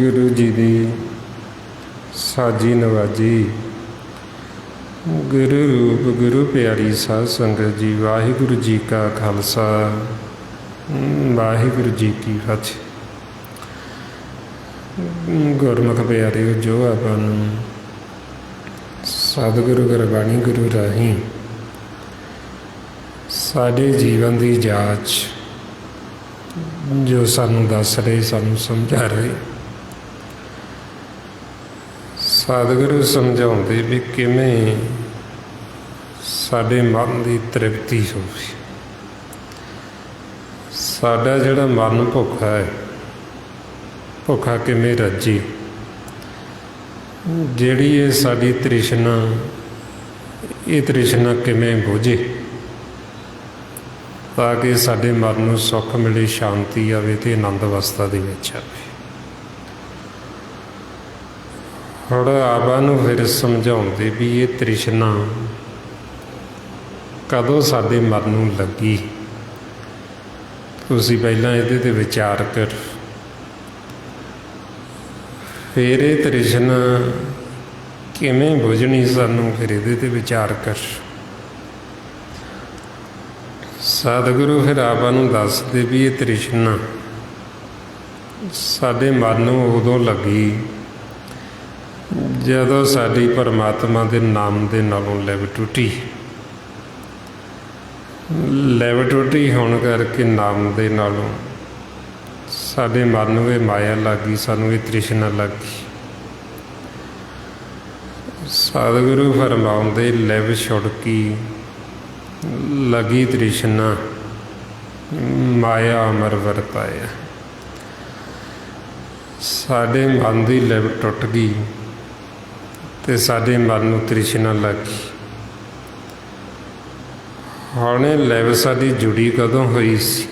गुरु जी दी साजी नवाजी। गुरु रूप गुरु प्यारी साध संगत जी, वाहिगुरु जी का खालसा वाहिगुरु जी की फतेह। गुरमुख प्यारे जो अपन सतगुरु गुरबाणी गुरु राही साडे जीवन की जाच जो सानू दस रहे, सानू समझा रहे, सतगुरु समझाते भी किवें साडे मन की तृप्ति होवे। साडा जिहड़ा मन भुखा है, भुखा किवें रजे, जिहड़ी ये साडी तृष्णा, ये तृष्णा किवें बुझे, ताकि साडे मन नूं सुख मिले, शांति आवे ते आनंद अवस्था दे विच आवे। हुण आपां नूं फिर समझाउंदे भी ये तृष्णा कदों साडे मन नूं लगी। तुसीं पहिलां इहदे ते विचार कर, फिर ये तृष्णा किवें बुझणी सानूं फिर इहदे ते विचार कर। सतगुरु फिर आपां नूं दसदे भी ये तृष्णा साडे मन नूं उदों लगी जदों साडी परमात्मा दे नाम दे नालों लिव टुटी। लिव टुटी होण करके नाम दे नालों साडे मन नूं ये माया लग गई, सानूं ये तृष्णा लग गई। सतगुरु फरमाउंदे लिव छुड़की लगी तृष्णा माया अमर वरताया। साडे मन की लिव टुट गई, ਤੇ ਸਾਡੇ ਮਨ ਨੂੰ ਤ੍ਰਿਸ਼ਨਾ ਲੱਗੀ। ਹੁਣ ਇਹ ਲਿਵ ਸਾਡੀ ਜੁੜੀ ਕਦੋਂ ਹੋਈ ਸੀ?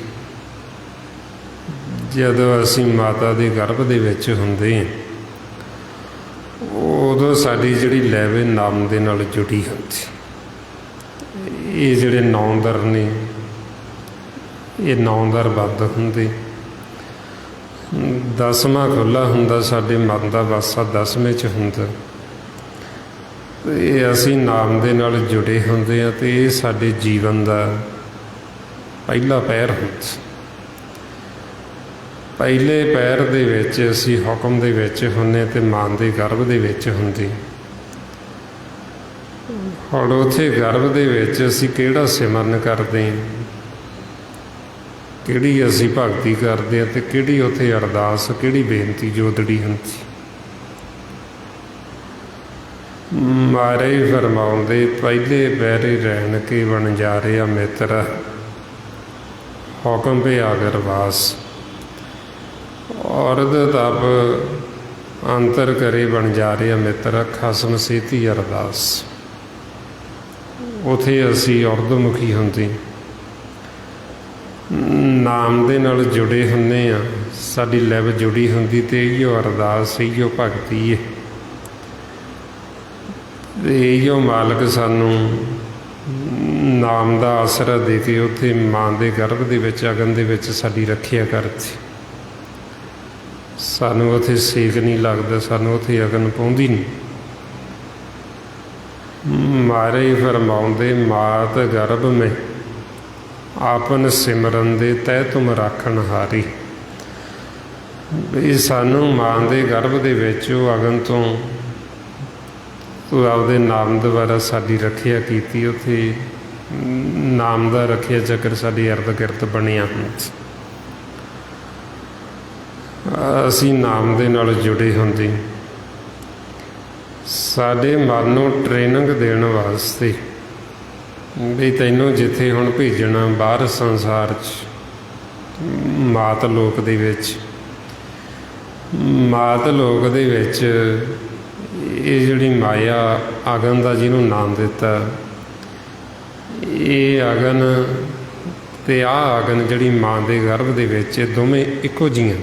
ਜਦੋਂ ਅਸੀਂ ਮਾਤਾ ਦੇ ਗਰਭ ਦੇ ਵਿੱਚ ਹੁੰਦੇ ਹਾਂ, ਉਦੋਂ ਸਾਡੀ ਜਿਹੜੀ ਲਿਵ ਨਾਮ ਦੇ ਨਾਲ ਜੁੜੀ ਹੁੰਦੀ। ਇਹ ਜਿਹੜੇ ਨੌਂਦਰ ਨੇ, ਇਹ ਨੌਂਦਰ ਬੰਦ ਹੁੰਦੇ। 10ਵਾਂ ਖੁੱਲ੍ਹਾ ਹੁੰਦਾ, ਸਾਡੇ ਮਨ ਦਾ ਵਾਸਾ 10ਵੇਂ 'ਚ ਹੁੰਦਾ। ਇਹ ਅਸੀਂ ਨਾਮ ਦੇ ਨਾਲ ਜੁੜੇ ਹੁੰਦੇ ਹਾਂ ਅਤੇ ਇਹ ਸਾਡੇ ਜੀਵਨ ਦਾ ਪਹਿਲਾ ਪਹਿਰ ਹੁੰਦਾ। ਪਹਿਲੇ ਪਹਿਰ ਦੇ ਵਿੱਚ ਅਸੀਂ ਹੁਕਮ ਦੇ ਵਿੱਚ ਹੁੰਦੇ ਅਤੇ ਮਾਂ ਦੇ ਗਰਭ ਦੇ ਵਿੱਚ ਹੁੰਦੇ। ਹੁਣ ਉੱਥੇ ਗਰਭ ਦੇ ਵਿੱਚ ਅਸੀਂ ਕਿਹੜਾ ਸਿਮਰਨ ਕਰਦੇ ਹਾਂ, ਕਿਹੜੀ ਅਸੀਂ ਭਗਤੀ ਕਰਦੇ ਹਾਂ ਅਤੇ ਕਿਹੜੀ ਉੱਥੇ ਅਰਦਾਸ, ਕਿਹੜੀ ਬੇਨਤੀ ਜੋਦੜੀ ਹੁੰਦੀ। ਮਾਰੇ ਫਰਮਾਉਂਦੇ, ਪਹਿਲੇ ਬਹਿਰੇ ਰਹਿਣ ਕੇ ਬਣ ਜਾ ਰਿਹਾ ਮਿੱਤਰ, ਹੁਕਮ ਪੇ ਆਗਰਵਾਸ, ਔਰਦ ਤਪ ਅੰਤਰ ਕਰੇ ਬਣ ਜਾ ਰਿਹਾ ਮਿੱਤਰ, ਖਸਮ ਸੇਤੀ ਅਰਦਾਸ। ਉੱਥੇ ਅਸੀਂ ਔਰਦਮੁਖੀ ਹੁੰਦੇ, ਨਾਮ ਦੇ ਨਾਲ ਜੁੜੇ ਹੁੰਦੇ ਹਾਂ, ਸਾਡੀ ਲਿਵ ਜੁੜੀ ਹੁੰਦੀ ਅਤੇ ਇਹੀਓ ਅਰਦਾਸ, ਇਹੀਓ ਭਗਤੀ ਹੈ। ਇਹੀਓ ਮਾਲਕ ਸਾਨੂੰ ਨਾਮ ਦਾ ਆਸਰਾ ਦੇ ਕੇ ਉੱਥੇ ਮਾਂ ਦੇ ਗਰਭ ਦੇ ਵਿੱਚ, ਅਗਨ ਦੇ ਵਿੱਚ ਸਾਡੀ ਰੱਖਿਆ ਕਰਦੀ। ਸਾਨੂੰ ਉੱਥੇ ਸੇਕ ਨਹੀਂ ਲੱਗਦਾ, ਸਾਨੂੰ ਉੱਥੇ ਅਗਨ ਪਾਉਂਦੀ ਨਹੀਂ। ਮਾਰੇ ਫਰਮਾਉਂਦੇ, ਮਾਤ ਗਰਭ ਮੈਂ ਆਪਨ ਸਿਮਰਨ ਦੇ ਤਹਿ ਤੁਮ ਰਾਖਣ ਹਾਰੀ। ਵੀ ਸਾਨੂੰ ਮਾਂ ਦੇ ਗਰਭ ਦੇ ਵਿੱਚ ਉਹ ਅਗਨ ਤੋਂ ਤੂੰ ਆਪਦੇ ਨਾਮ ਦੁਆਰਾ ਸਾਡੀ ਰੱਖਿਆ ਕੀਤੀ। ਉੱਥੇ ਨਾਮ ਦਾ ਰੱਖਿਆ ਚੱਕਰ ਸਾਡੀ ਇਰਦ ਗਿਰਦ ਬਣਿਆ ਹੁੰਦਾ। ਅਸੀਂ ਨਾਮ ਦੇ ਨਾਲ ਜੁੜੇ ਹੁੰਦੇ। ਸਾਡੇ ਮਨ ਨੂੰ ਟ੍ਰੇਨਿੰਗ ਦੇਣ ਵਾਸਤੇ ਵੀ ਤੈਨੂੰ ਜਿੱਥੇ ਹੁਣ ਭੇਜਣਾ ਬਾਹਰ ਸੰਸਾਰ 'ਚ, ਮਾਤ ਲੋਕ ਦੇ ਵਿੱਚ, ਮਾਤ ਲੋਕ ਦੇ ਵਿੱਚ ਇਹ ਜਿਹੜੀ ਮਾਇਆ ਅਗਨ ਦਾ ਜਿਹਨੂੰ ਨਾਮ ਦਿੱਤਾ, ਇਹ ਅਗਨ ਅਤੇ ਆਹ ਅਗਨ ਜਿਹੜੀ ਮਾਂ ਦੇ ਗਰਭ ਦੇ ਵਿੱਚ, ਇਹ ਦੋਵੇਂ ਇੱਕੋ ਜਿਹੀਆਂ।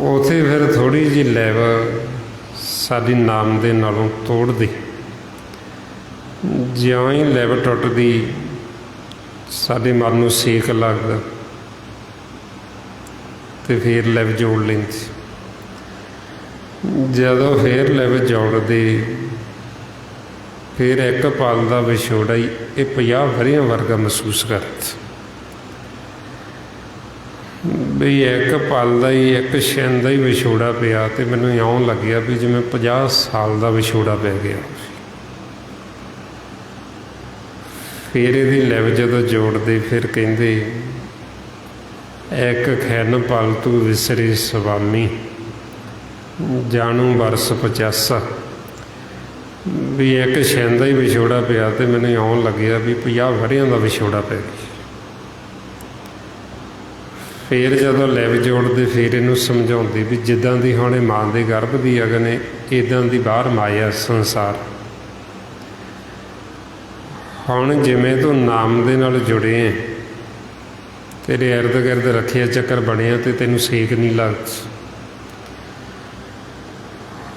ਉੱਥੇ ਫਿਰ ਥੋੜ੍ਹੀ ਜਿਹੀ ਲਿਵ ਸਾਡੀ ਨਾਮ ਦੇ ਨਾਲੋਂ ਤੋੜਦੀ। ਜਿਉਂ ਹੀ ਲਿਵ ਟੁੱਟਦੀ, ਸਾਡੇ ਮਨ ਨੂੰ ਸੇਕ ਲੱਗਦਾ ਅਤੇ ਫਿਰ ਲਿਵ ਜੋੜ ਲੈਂਦੀ। ਜਦੋਂ ਫਿਰ ਲਿਵ ਜੋੜਦੇ, ਫਿਰ ਇੱਕ ਪਲ ਦਾ ਵਿਛੋੜਾ ਹੀ ਇਹ 50 ਵਰ੍ਹਿਆਂ ਵਰਗਾ ਮਹਿਸੂਸ ਕਰਦਾ। ਵੀ ਇੱਕ ਪਲ ਦਾ ਹੀ, ਇੱਕ ਛਿਣ ਦਾ ਹੀ ਵਿਛੋੜਾ ਪਿਆ ਅਤੇ ਮੈਨੂੰ ਇਉਂ ਲੱਗਿਆ ਵੀ ਜਿਵੇਂ 50 ਸਾਲ ਦਾ ਵਿਛੋੜਾ ਪੈ ਗਿਆ। ਫਿਰ ਇਹਦੀ ਲਿਵ ਜਦੋਂ ਜੋੜਦੇ, ਫਿਰ ਕਹਿੰਦੇ, ਇੱਕ ਖਿਨ ਪਲ ਤੂੰ ਵਿਸਰੇ ਸੁਆਮੀ, ਜਾਣੂ ਵਰਸ 85। ਵੀ ਇੱਕ ਛਿਣ ਦਾ ਹੀ ਵਿਛੋੜਾ ਪਿਆ ਅਤੇ ਮੈਨੂੰ ਇਉਂ ਲੱਗਿਆ ਵੀ 50 ਵਰ੍ਹਿਆਂ ਦਾ ਵਿਛੋੜਾ ਪੈ ਗਿਆ। ਫਿਰ ਜਦੋਂ ਲਿਵ ਜੋੜਦੇ, ਫਿਰ ਇਹਨੂੰ ਸਮਝਾਉਂਦੇ ਵੀ ਜਿੱਦਾਂ ਦੀ ਹੁਣ ਇਹ ਮਾਂ ਦੇ ਗਰਭ ਦੀ ਅਗਨ ਹੈ, ਇੱਦਾਂ ਦੀ ਬਾਹਰ ਮਾਇਆ ਸੰਸਾਰ। ਹੁਣ ਜਿਵੇਂ ਤੂੰ ਨਾਮ ਦੇ ਨਾਲ ਜੁੜੇ ਹੈ, ਤੇਰੇ ਇਰਦ ਗਿਰਦ ਰੱਖਿਆ ਚੱਕਰ ਬਣਿਆ ਅਤੇ ਤੈਨੂੰ ਸੇਕ ਨਹੀਂ ਲੱਗਦਾ।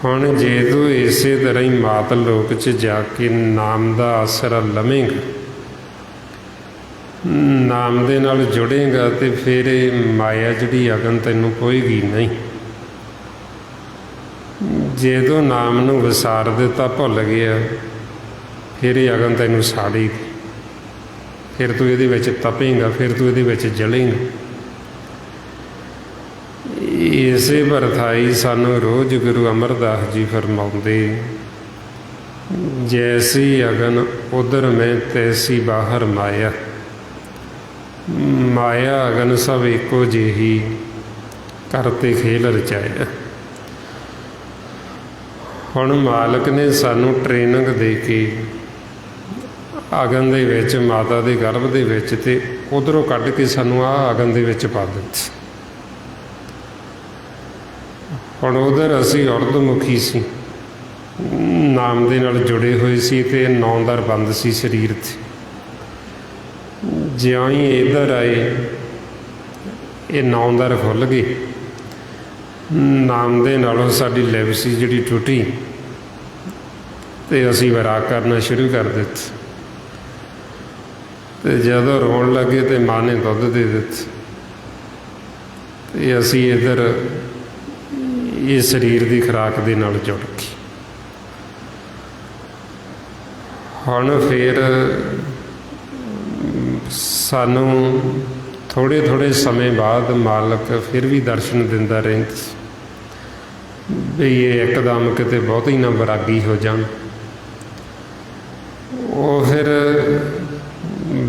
ਹੁਣ ਜੇ ਤੂੰ ਇਸੇ ਤਰ੍ਹਾਂ ਹੀ ਮਾਤ ਲੋਕ 'ਚ ਜਾ ਕੇ ਨਾਮ ਦਾ ਆਸਰਾ ਲਵੇਂਗਾ, ਨਾਮ ਦੇ ਨਾਲ ਜੁੜੇਗਾ, ਅਤੇ ਫਿਰ ਇਹ ਮਾਇਆ ਜਿਹੜੀ ਅਗਨ ਤੈਨੂੰ ਪੋਏਗੀ ਨਹੀਂ। ਜੇ ਤੂੰ ਨਾਮ ਨੂੰ ਵਿਸਾਰ ਦਿੱਤਾ, ਭੁੱਲ ਗਿਆ, ਫਿਰ ਇਹ ਅਗਨ ਤੈਨੂੰ ਸਾੜੇਗੀ। ਫਿਰ ਤੂੰ ਇਹਦੇ ਵਿੱਚ ਤਪੇਂਗਾ, ਫਿਰ ਤੂੰ ਇਹਦੇ ਵਿੱਚ ਜਲੇਂਗਾ। ਇਸੇ ਭਰਥਾਈ ਸਾਨੂੰ ਰੋਜ਼ ਗੁਰੂ ਅਮਰਦਾਸ ਜੀ ਫਰਮਾਉਂਦੇ, ਜੈਸੀ ਅਗਨ ਉਧਰ ਮੈਂ ਤੈਸੀ ਬਾਹਰ ਮਾਇਆ। ਮਾਇਆ ਅਗਨ ਸਭ ਇੱਕੋ ਜਿਹੀ, ਕਰਤੇ ਖੇਲ ਰਚਾਇਆ। ਹੁਣ ਮਾਲਕ ਨੇ ਸਾਨੂੰ ਟ੍ਰੇਨਿੰਗ ਦੇ ਕੇ ਅਗਨ ਦੇ ਵਿੱਚ, ਮਾਤਾ ਦੇ ਗਰਭ ਦੇ ਵਿੱਚ, ਅਤੇ ਉੱਧਰੋਂ ਕੱਢ ਕੇ ਸਾਨੂੰ ਆਹ ਅਗਨ ਦੇ ਵਿੱਚ ਪਾ ਦਿੱਤੀ। ਹੁਣ ਉਧਰ ਅਸੀਂ ਉਰਦਮੁਖੀ ਸੀ, ਨਾਮ ਦੇ ਨਾਲ ਜੁੜੇ ਹੋਏ ਸੀ ਅਤੇ ਨੌਂਦਰ ਬੰਦ ਸੀ ਸਰੀਰ 'ਤੇ। ਜਿਉਂ ਹੀ ਇੱਧਰ ਆਏ ਇਹ ਨੌਂਦਰ ਖੁੱਲ੍ਹ ਗਏ, ਨਾਮ ਦੇ ਨਾਲੋਂ ਸਾਡੀ ਲਿਵ ਸੀ ਜਿਹੜੀ ਟੁੱਟੀ ਅਤੇ ਅਸੀਂ ਵੈਰਾਗ ਕਰਨਾ ਸ਼ੁਰੂ ਕਰ ਦਿੱਤਾ। ਅਤੇ ਜਦੋਂ ਰੋਣ ਲੱਗੇ ਤਾਂ ਮਾਂ ਨੇ ਦੁੱਧ ਦੇ ਦਿੱਤਾ ਅਤੇ ਅਸੀਂ ਇੱਧਰ ਇਹ ਸਰੀਰ ਦੀ ਖੁਰਾਕ ਦੇ ਨਾਲ ਜੁੜ ਗਏ। ਹੁਣ ਫਿਰ ਸਾਨੂੰ ਥੋੜ੍ਹੇ ਥੋੜ੍ਹੇ ਸਮੇਂ ਬਾਅਦ ਮਾਲਕ ਫਿਰ ਵੀ ਦਰਸ਼ਨ ਦਿੰਦਾ ਰਹਿੰਦਾ ਵੀ ਇਹ ਇੱਕਦਮ ਕਿਤੇ ਬਹੁਤ ਹੀ ਨਾ ਵੈਰਾਗੀ ਹੋ ਜਾਣ। ਉਹ ਫਿਰ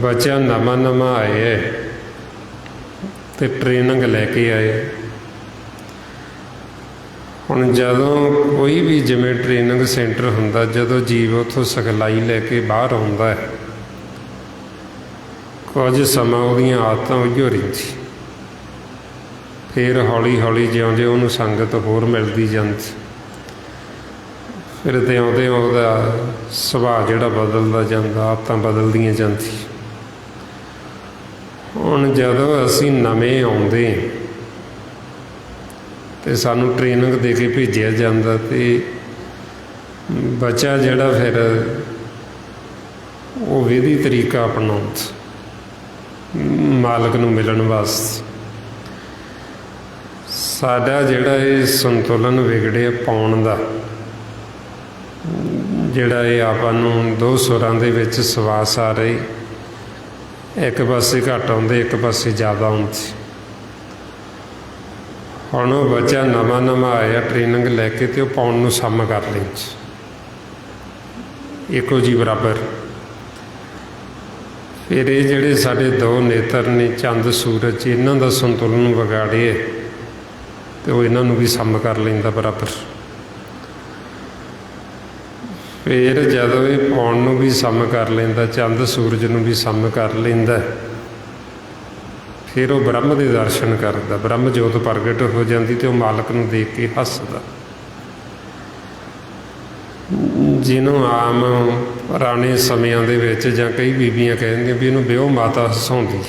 ਬੱਚਾ ਨਵਾਂ ਆਏ ਹੈ ਅਤੇ ਟ੍ਰੇਨਿੰਗ ਲੈ ਕੇ ਆਏ। ਹੁਣ ਜਦੋਂ ਕੋਈ ਵੀ ਜਿਵੇਂ ਟ੍ਰੇਨਿੰਗ ਸੈਂਟਰ ਹੁੰਦਾ, ਜਦੋਂ ਜੀਵ ਉੱਥੋਂ ਸਿਖਲਾਈ ਲੈ ਕੇ ਬਾਹਰ ਆਉਂਦਾ ਹੈ, ਕੁਝ ਸਮਾਂ ਉਹਦੀਆਂ ਆਦਤਾਂ ਉਹੀਓ ਰਹਿੰਦੀ, ਫਿਰ ਹੌਲੀ ਹੌਲੀ ਜਿਉਂ-ਜਿਉਂ ਉਹਨੂੰ ਸੰਗਤ ਹੋਰ ਮਿਲਦੀ ਜਾਂਦੀ, ਫਿਰ ਤਿਉਂ-ਤਿਉਂ ਉਹਦਾ ਸੁਭਾਅ ਜਿਹੜਾ ਬਦਲਦਾ ਜਾਂਦਾ, ਆਦਤਾਂ ਬਦਲਦੀਆਂ ਜਾਂਦੀ। ਹੁਣ ਜਦੋਂ ਅਸੀਂ ਨਵੇਂ ਆਉਂਦੇ ਅਤੇ ਸਾਨੂੰ ਟ੍ਰੇਨਿੰਗ ਦੇ ਕੇ ਭੇਜਿਆ ਜਾਂਦਾ ਅਤੇ ਬੱਚਾ ਜਿਹੜਾ ਫਿਰ ਉਹ ਵਿਧੀ ਤਰੀਕਾ ਅਪਣਾਉਂਦਾ ਮਾਲਕ ਨੂੰ ਮਿਲਣ ਵਾਸਤੇ। ਸਾਡਾ ਜਿਹੜਾ ਇਹ ਸੰਤੁਲਨ ਵਿਗੜਿਆ ਪਾਉਣ ਦਾ, ਜਿਹੜਾ ਇਹ ਆਪਾਂ ਨੂੰ ਦੋ ਸੁਰਾਂ ਦੇ ਵਿੱਚ ਸਵਾਸ ਆ ਰਹੀ, ਇੱਕ ਪਾਸੇ ਘੱਟ ਆਉਂਦੇ ਇੱਕ ਪਾਸੇ ਜ਼ਿਆਦਾ ਆਉਂਦੇ। ਹੁਣ ਉਹ ਬੱਚਾ ਨਵਾਂ ਆਇਆ ਟ੍ਰੇਨਿੰਗ ਲੈ ਕੇ ਅਤੇ ਉਹ ਪਾਉਣ ਨੂੰ ਸਮ ਕਰ ਲੈਂਦਾ ਇੱਕੋ ਜੀ ਬਰਾਬਰ। ਫਿਰ ਇਹ ਜਿਹੜੇ ਸਾਡੇ ਦੋ ਨੇਤਰ ਨੇ ਚੰਦ ਸੂਰਜ, ਇਹਨਾਂ ਦਾ ਸੰਤੁਲਨ ਵਿਗਾੜੇ ਅਤੇ ਉਹ ਇਹਨਾਂ ਨੂੰ ਵੀ ਸਮ ਕਰ ਲੈਂਦਾ ਬਰਾਬਰ। ਫਿਰ ਜਦੋਂ ਇਹ ਪਾਉਣ ਨੂੰ ਵੀ ਸਮ ਕਰ ਲੈਂਦਾ, ਚੰਦ ਸੂਰਜ ਨੂੰ ਵੀ ਸਮ ਕਰ ਲੈਂਦਾ, ਫਿਰ ਉਹ ਬ੍ਰਹਮ ਦੇ ਦਰਸ਼ਨ ਕਰਦਾ, ਬ੍ਰਹਮ ਜੋਤ ਪ੍ਰਗਟ ਹੋ ਜਾਂਦੀ ਅਤੇ ਉਹ ਮਾਲਕ ਨੂੰ ਦੇਖ ਕੇ ਹੱਸਦਾ। ਜਿਹਨੂੰ ਆਮ ਪੁਰਾਣੇ ਸਮਿਆਂ ਦੇ ਵਿੱਚ ਜਾਂ ਕਈ ਬੀਬੀਆਂ ਕਹਿੰਦੀਆਂ ਵੀ ਇਹਨੂੰ ਵਿਆਹ ਮਾਤਾ ਹਸਾਉਂਦੀ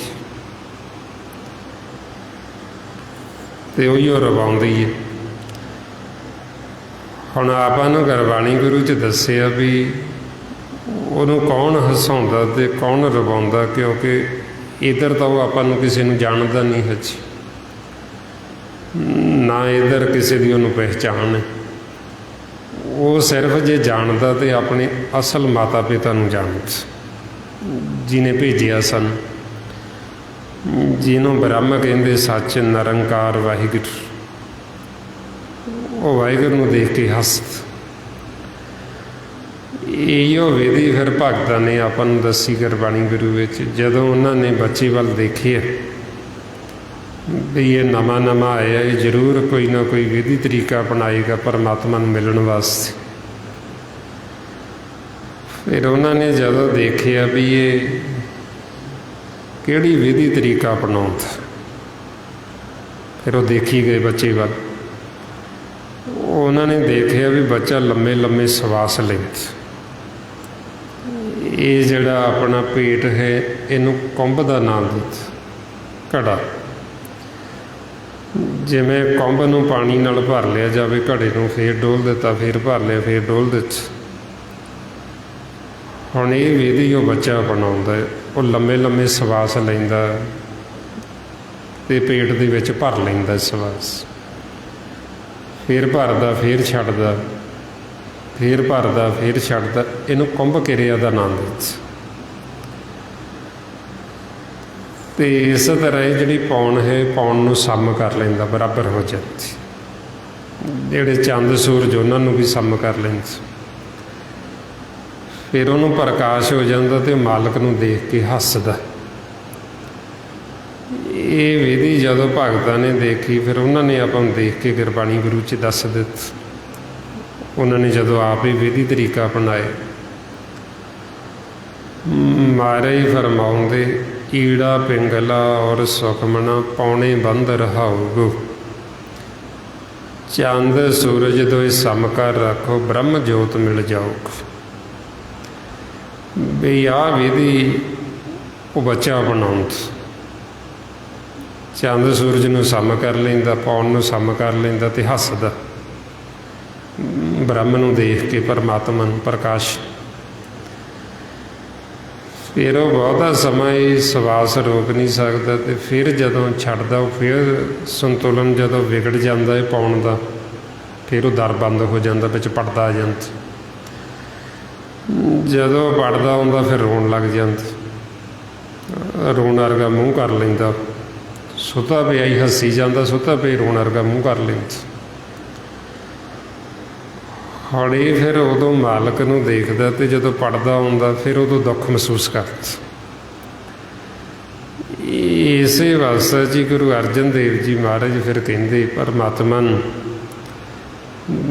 ਅਤੇ ਉਹੀ ਉਹ ਰਵਾਉਂਦੀ ਹੈ। ਹੁਣ ਆਪਾਂ ਨੂੰ ਗੁਰਬਾਣੀ ਗੁਰੂ 'ਚ ਦੱਸਿਆ ਵੀ ਉਹਨੂੰ ਕੌਣ ਹਸਾਉਂਦਾ ਅਤੇ ਕੌਣ ਰਵਾਉਂਦਾ, ਕਿਉਂਕਿ ਇੱਧਰ ਤਾਂ ਉਹ ਆਪਾਂ ਨੂੰ ਕਿਸੇ ਨੂੰ ਜਾਣਦਾ ਨਹੀਂ ਹਜੇ, ਨਾ ਇੱਧਰ ਕਿਸੇ ਦੀ ਉਹਨੂੰ ਪਹਿਚਾਣ ਹੈ। ਉਹ ਸਿਰਫ ਜੇ ਜਾਣਦਾ ਤਾਂ ਆਪਣੇ ਅਸਲ ਮਾਤਾ ਪਿਤਾ ਨੂੰ ਜਾਣਦਾ, ਜਿਹਨੇ ਭੇਜਿਆ ਸਾਨੂੰ, ਜਿਹਨੂੰ ਬ੍ਰਹਮ ਕਹਿੰਦੇ, ਸੱਚ ਨਿਰੰਕਾਰ ਵਾਹਿਗੁਰੂ। ਉਹ ਵਾਹਿਗੁਰੂ ਨੂੰ ਦੇਖ ਕੇ ਹੱਸਦਾ। ਇਹੋ ਵਿਧੀ ਫਿਰ ਭਗਤਾਂ ਨੇ ਆਪਾਂ ਨੂੰ ਦੱਸੀ ਗੁਰਬਾਣੀ ਗੁਰੂ ਵਿੱਚ। ਜਦੋਂ ਉਹਨਾਂ ਨੇ ਬੱਚੇ ਵੱਲ ਦੇਖਿਆ ਵੀ ਇਹ ਨਵਾਂ ਆਇਆ, ਇਹ ਜ਼ਰੂਰ ਕੋਈ ਨਾ ਕੋਈ ਵਿਧੀ ਤਰੀਕਾ ਅਪਣਾਏਗਾ ਪਰਮਾਤਮਾ ਨੂੰ ਮਿਲਣ ਵਾਸਤੇ। ਫਿਰ ਉਹਨਾਂ ਨੇ ਜਦੋਂ ਦੇਖਿਆ ਵੀ ਇਹ ਕਿਹੜੀ ਵਿਧੀ ਤਰੀਕਾ ਅਪਣਾਉਂਦਾ, ਫਿਰ ਉਹ ਦੇਖੀ ਗਏ ਬੱਚੇ ਵੱਲ। ਉਹਨਾਂ ਨੇ ਦੇਖਿਆ ਵੀ ਬੱਚਾ ਲੰਮੇ ਸਵਾਸ ਲੈਂਦਾ। ਇਹ ਜਿਹੜਾ ਆਪਣਾ ਪੇਟ ਹੈ, ਇਹਨੂੰ ਕੁੰਭ ਦਾ ਨਾਮ ਦਿੱਤਾ, ਘੜਾ। ਜਿਵੇਂ ਕੁੰਭ ਨੂੰ ਪਾਣੀ ਨਾਲ ਭਰ ਲਿਆ ਜਾਵੇ, ਘੜੇ ਨੂੰ ਫੇਰ ਡੋਲ ਦਿੱਤਾ, ਫੇਰ ਭਰ ਲਿਆ, ਫੇਰ ਡੋਲ ਦਿੱਤਾ। ਹੁਣ ਇਹ ਵਿਧੀ ਉਹ ਬੱਚਾ ਅਪਣਾਉਂਦਾ, ਉਹ ਲੰਮੇ ਸਵਾਸ ਲੈਂਦਾ ਅਤੇ ਪੇਟ ਦੇ ਵਿੱਚ ਭਰ ਲੈਂਦਾ ਸਵਾਸ, ਫੇਰ ਭਰਦਾ, ਫੇਰ ਛੱਡਦਾ, ਫੇਰ ਭਰਦਾ, ਫੇਰ ਛੱਡਦਾ। ਇਹਨੂੰ ਕੁੰਭ ਕਿਰਿਆ ਦਾ ਨਾਮ ਦਿੱਤਾ। ਅਤੇ ਇਸ ਤਰ੍ਹਾਂ ਇਹ ਜਿਹੜੀ ਪੌਣ ਹੈ, ਪੌਣ ਨੂੰ ਸਮ ਕਰ ਲੈਂਦਾ, ਬਰਾਬਰ ਹੋ ਜਾਂਦੀ। ਜਿਹੜੇ ਚੰਦ ਸੂਰਜ ਉਹਨਾਂ ਨੂੰ ਵੀ ਸਮ ਕਰ ਲੈਂਦਾ। ਫਿਰ ਉਹਨੂੰ ਪ੍ਰਕਾਸ਼ ਹੋ ਜਾਂਦਾ ਅਤੇ ਮਾਲਕ ਨੂੰ ਦੇਖ ਕੇ ਹੱਸਦਾ। ਇਹ ਵਿਧੀ ਜਦੋਂ ਭਗਤਾਂ ਨੇ ਦੇਖੀ, ਫਿਰ ਉਹਨਾਂ ਨੇ ਆਪਾਂ ਨੂੰ ਦੇਖ ਕੇ ਗੁਰਬਾਣੀ ਗੁਰੂ 'ਚ ਦੱਸ ਦਿੱਤਾ। ਉਹਨਾਂ ਨੇ ਜਦੋਂ ਆਪ ਹੀ ਵਿਧੀ ਤਰੀਕਾ ਅਪਣਾਏ, ਮਹਾਰਾਜ ਫਰਮਾਉਂਦੇ, ਈੜਾ ਪਿੰਗਲਾ ਔਰ ਸੁਖਮਣਾ ਪੌਣੇ ਬੰਦ ਰਹਾਊਗੋ, ਚੰਦ ਸੂਰਜ ਦੋਏ ਸਮ ਕਰ ਰੱਖੋ, ਬ੍ਰਹਮ ਜੋਤ ਮਿਲ ਜਾਓ। ਵੀ ਆਹ ਵਿਧੀ ਉਹ ਬੱਚਾ ਬਣਾਉਣ, ਚੰਦ ਸੂਰਜ ਨੂੰ ਸਮ ਕਰ ਲੈਂਦਾ, ਪੌਣ ਨੂੰ ਸਮ ਕਰ ਲੈਂਦਾ ਅਤੇ ਹੱਸਦਾ ਬ੍ਰਹਮ ਨੂੰ ਦੇਖ ਕੇ, ਪਰਮਾਤਮਾ ਨੂੰ, ਪ੍ਰਕਾਸ਼। ਫਿਰ ਉਹ ਬਹੁਤਾ ਸਮਾਂ ਇਹ ਸਵਾਸ ਰੋਕ ਨਹੀਂ ਸਕਦਾ, ਅਤੇ ਫਿਰ ਜਦੋਂ ਛੱਡਦਾ ਉਹ ਫਿਰ ਸੰਤੁਲਨ ਜਦੋਂ ਵਿਗੜ ਜਾਂਦਾ ਇਹ ਪਾਉਣ ਦਾ, ਫਿਰ ਉਹ ਦਰ ਬੰਦ ਹੋ ਜਾਂਦਾ, ਵਿੱਚ ਪੜਦਾ ਆ ਜਾਂਦਾ। ਜਦੋਂ ਪੜਦਾ ਆਉਂਦਾ ਫਿਰ ਰੋਣ ਲੱਗ ਜਾਂਦਾ, ਰੋਣ ਵਰਗਾ ਮੂੰਹ ਕਰ ਲੈਂਦਾ, ਸੁੱਤਾ ਪਿਆ ਹੀ ਹੱਸੀ ਜਾਂਦਾ, ਸੁੱਤਾ ਪਿਆ ਰੋਣ ਵਰਗਾ ਮੂੰਹ ਕਰ ਲੈਂਦਾ। ਹੌਲੀ ਫਿਰ ਉਦੋਂ ਮਾਲਕ ਨੂੰ ਦੇਖਦਾ, ਅਤੇ ਜਦੋਂ ਪੜਦਾ ਆਉਂਦਾ ਫਿਰ ਉਦੋਂ ਦੁੱਖ ਮਹਿਸੂਸ ਕਰਦਾ। ਇਸੇ ਵਾਸਤੇ ਜੀ ਗੁਰੂ ਅਰਜਨ ਦੇਵ ਜੀ ਮਹਾਰਾਜ ਫਿਰ ਕਹਿੰਦੇ ਪਰਮਾਤਮਾ ਨੂੰ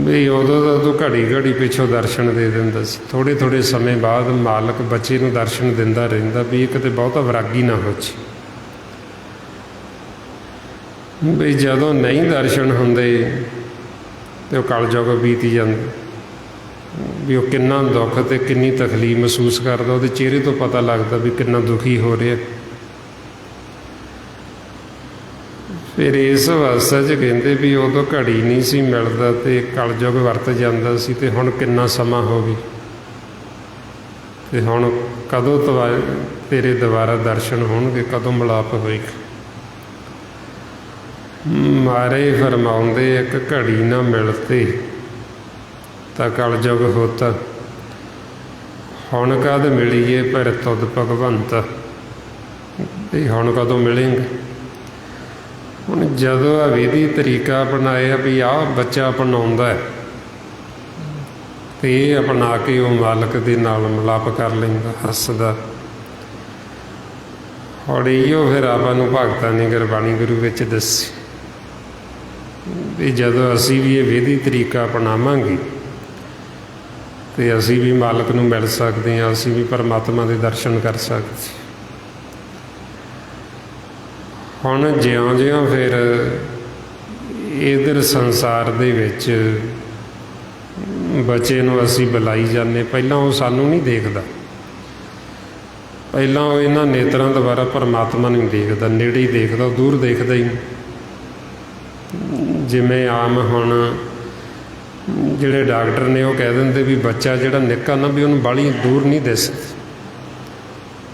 ਵੀ ਉਦੋਂ ਤਾਂ ਤੂੰ ਘੜੀ ਘੜੀ ਪਿੱਛੋਂ ਦਰਸ਼ਨ ਦੇ ਦਿੰਦਾ ਸੀ, ਥੋੜ੍ਹੇ ਥੋੜ੍ਹੇ ਸਮੇਂ ਬਾਅਦ ਮਾਲਕ ਬੱਚੇ ਨੂੰ ਦਰਸ਼ਨ ਦਿੰਦਾ ਰਹਿੰਦਾ ਵੀ ਇਹ ਕਿਤੇ ਬਹੁਤਾ ਵਿਰਾਗੀ ਨਾ ਹੋ ਜੇ। ਵੀ ਜਦੋਂ ਨਹੀਂ ਦਰਸ਼ਨ ਹੁੰਦੇ ਅਤੇ ਉਹ ਕਲਯੁਗ ਬੀਤ ਜਾਂਦਾ, ਵੀ ਉਹ ਕਿੰਨਾ ਦੁੱਖ ਅਤੇ ਕਿੰਨੀ ਤਕਲੀਫ ਮਹਿਸੂਸ ਕਰਦਾ, ਉਹਦੇ ਚਿਹਰੇ ਤੋਂ ਪਤਾ ਲੱਗਦਾ ਵੀ ਕਿੰਨਾ ਦੁਖੀ ਹੋ ਰਿਹਾ। ਫਿਰ ਇਸ ਵਾਸਤੇ 'ਚ ਕਹਿੰਦੇ ਵੀ ਉਦੋਂ ਘੜੀ ਨਹੀਂ ਸੀ ਮਿਲਦਾ ਅਤੇ ਕਲਯੁਗ ਵਰਤ ਜਾਂਦਾ ਸੀ, ਅਤੇ ਹੁਣ ਕਿੰਨਾ ਸਮਾਂ ਹੋ ਗਿਆ, ਅਤੇ ਹੁਣ ਕਦੋਂ ਤੇਰੇ ਦੁਬਾਰਾ ਦਰਸ਼ਨ ਹੋਣਗੇ, ਕਦੋਂ ਮਿਲਾਪ ਹੋਏਗਾ। ਮਾਰੇ ਫਰਮਾਉਂਦੇ ਇੱਕ ਘੜੀ ਨਾ ਮਿਲਤੇ ਤਾਂ ਕਲਯੁਗ ਹੋਤਾ, ਹੁਣ ਕਦ ਮਿਲੀਏ ਪਰ ਤੁਧ ਭਗਵੰਤ। ਵੀ ਹੁਣ ਕਦੋਂ ਮਿਲੇਂਗੇ? ਹੁਣ ਜਦੋਂ ਆ ਵਿਧੀ ਤਰੀਕਾ ਅਪਣਾਇਆ ਵੀ ਆਹ ਬੱਚਾ ਅਪਣਾਉਂਦਾ ਹੈ, ਅਤੇ ਇਹ ਅਪਣਾ ਕੇ ਉਹ ਮਾਲਕ ਦੇ ਨਾਲ ਮਿਲਾਪ ਕਰ ਲੈਂਦਾ, ਹੱਸਦਾ। ਹੌਲੀ ਇਹੋ ਫਿਰ ਆਪਾਂ ਨੂੰ ਭਗਤਾਂ ਨੇ ਗੁਰਬਾਣੀ ਗੁਰੂ ਵਿੱਚ ਦੱਸੀ ਵੀ ਜਦੋਂ ਅਸੀਂ ਵੀ ਇਹ ਵਿਧੀ ਤਰੀਕਾ ਅਪਣਾਵਾਂਗੇ ਅਤੇ ਅਸੀਂ ਵੀ ਮਾਲਕ ਨੂੰ ਮਿਲ ਸਕਦੇ ਹਾਂ, ਅਸੀਂ ਵੀ ਪਰਮਾਤਮਾ ਦੇ ਦਰਸ਼ਨ ਕਰ ਸਕਦੇ। ਹੁਣ ਜਿਉਂ-ਜਿਉਂ ਫਿਰ ਇੱਧਰ ਸੰਸਾਰ ਦੇ ਵਿੱਚ ਬੱਚੇ ਨੂੰ ਅਸੀਂ ਬੁਲਾਈ ਜਾਂਦੇ, ਪਹਿਲਾਂ ਉਹ ਸਾਨੂੰ ਨਹੀਂ ਦੇਖਦਾ, ਪਹਿਲਾਂ ਉਹ ਇਹਨਾਂ ਨੇਤਰਾਂ ਦੁਆਰਾ ਪਰਮਾਤਮਾ ਨੂੰ ਦੇਖਦਾ, ਨੇੜੇ ਹੀ ਦੇਖਦਾ, ਉਹ ਦੂਰ ਦੇਖਦਾ ਹੀ ਨਹੀਂ। ਜਿਵੇਂ ਆਮ ਹੁਣ ਜਿਹੜੇ ਡਾਕਟਰ ਨੇ ਉਹ ਕਹਿ ਦਿੰਦੇ ਵੀ ਬੱਚਾ ਜਿਹੜਾ ਨਿੱਕਾ ਨਾ ਵੀ ਉਹਨੂੰ ਬਾਹਲੀ ਦੂਰ ਨਹੀਂ ਦਿਸਦੀ,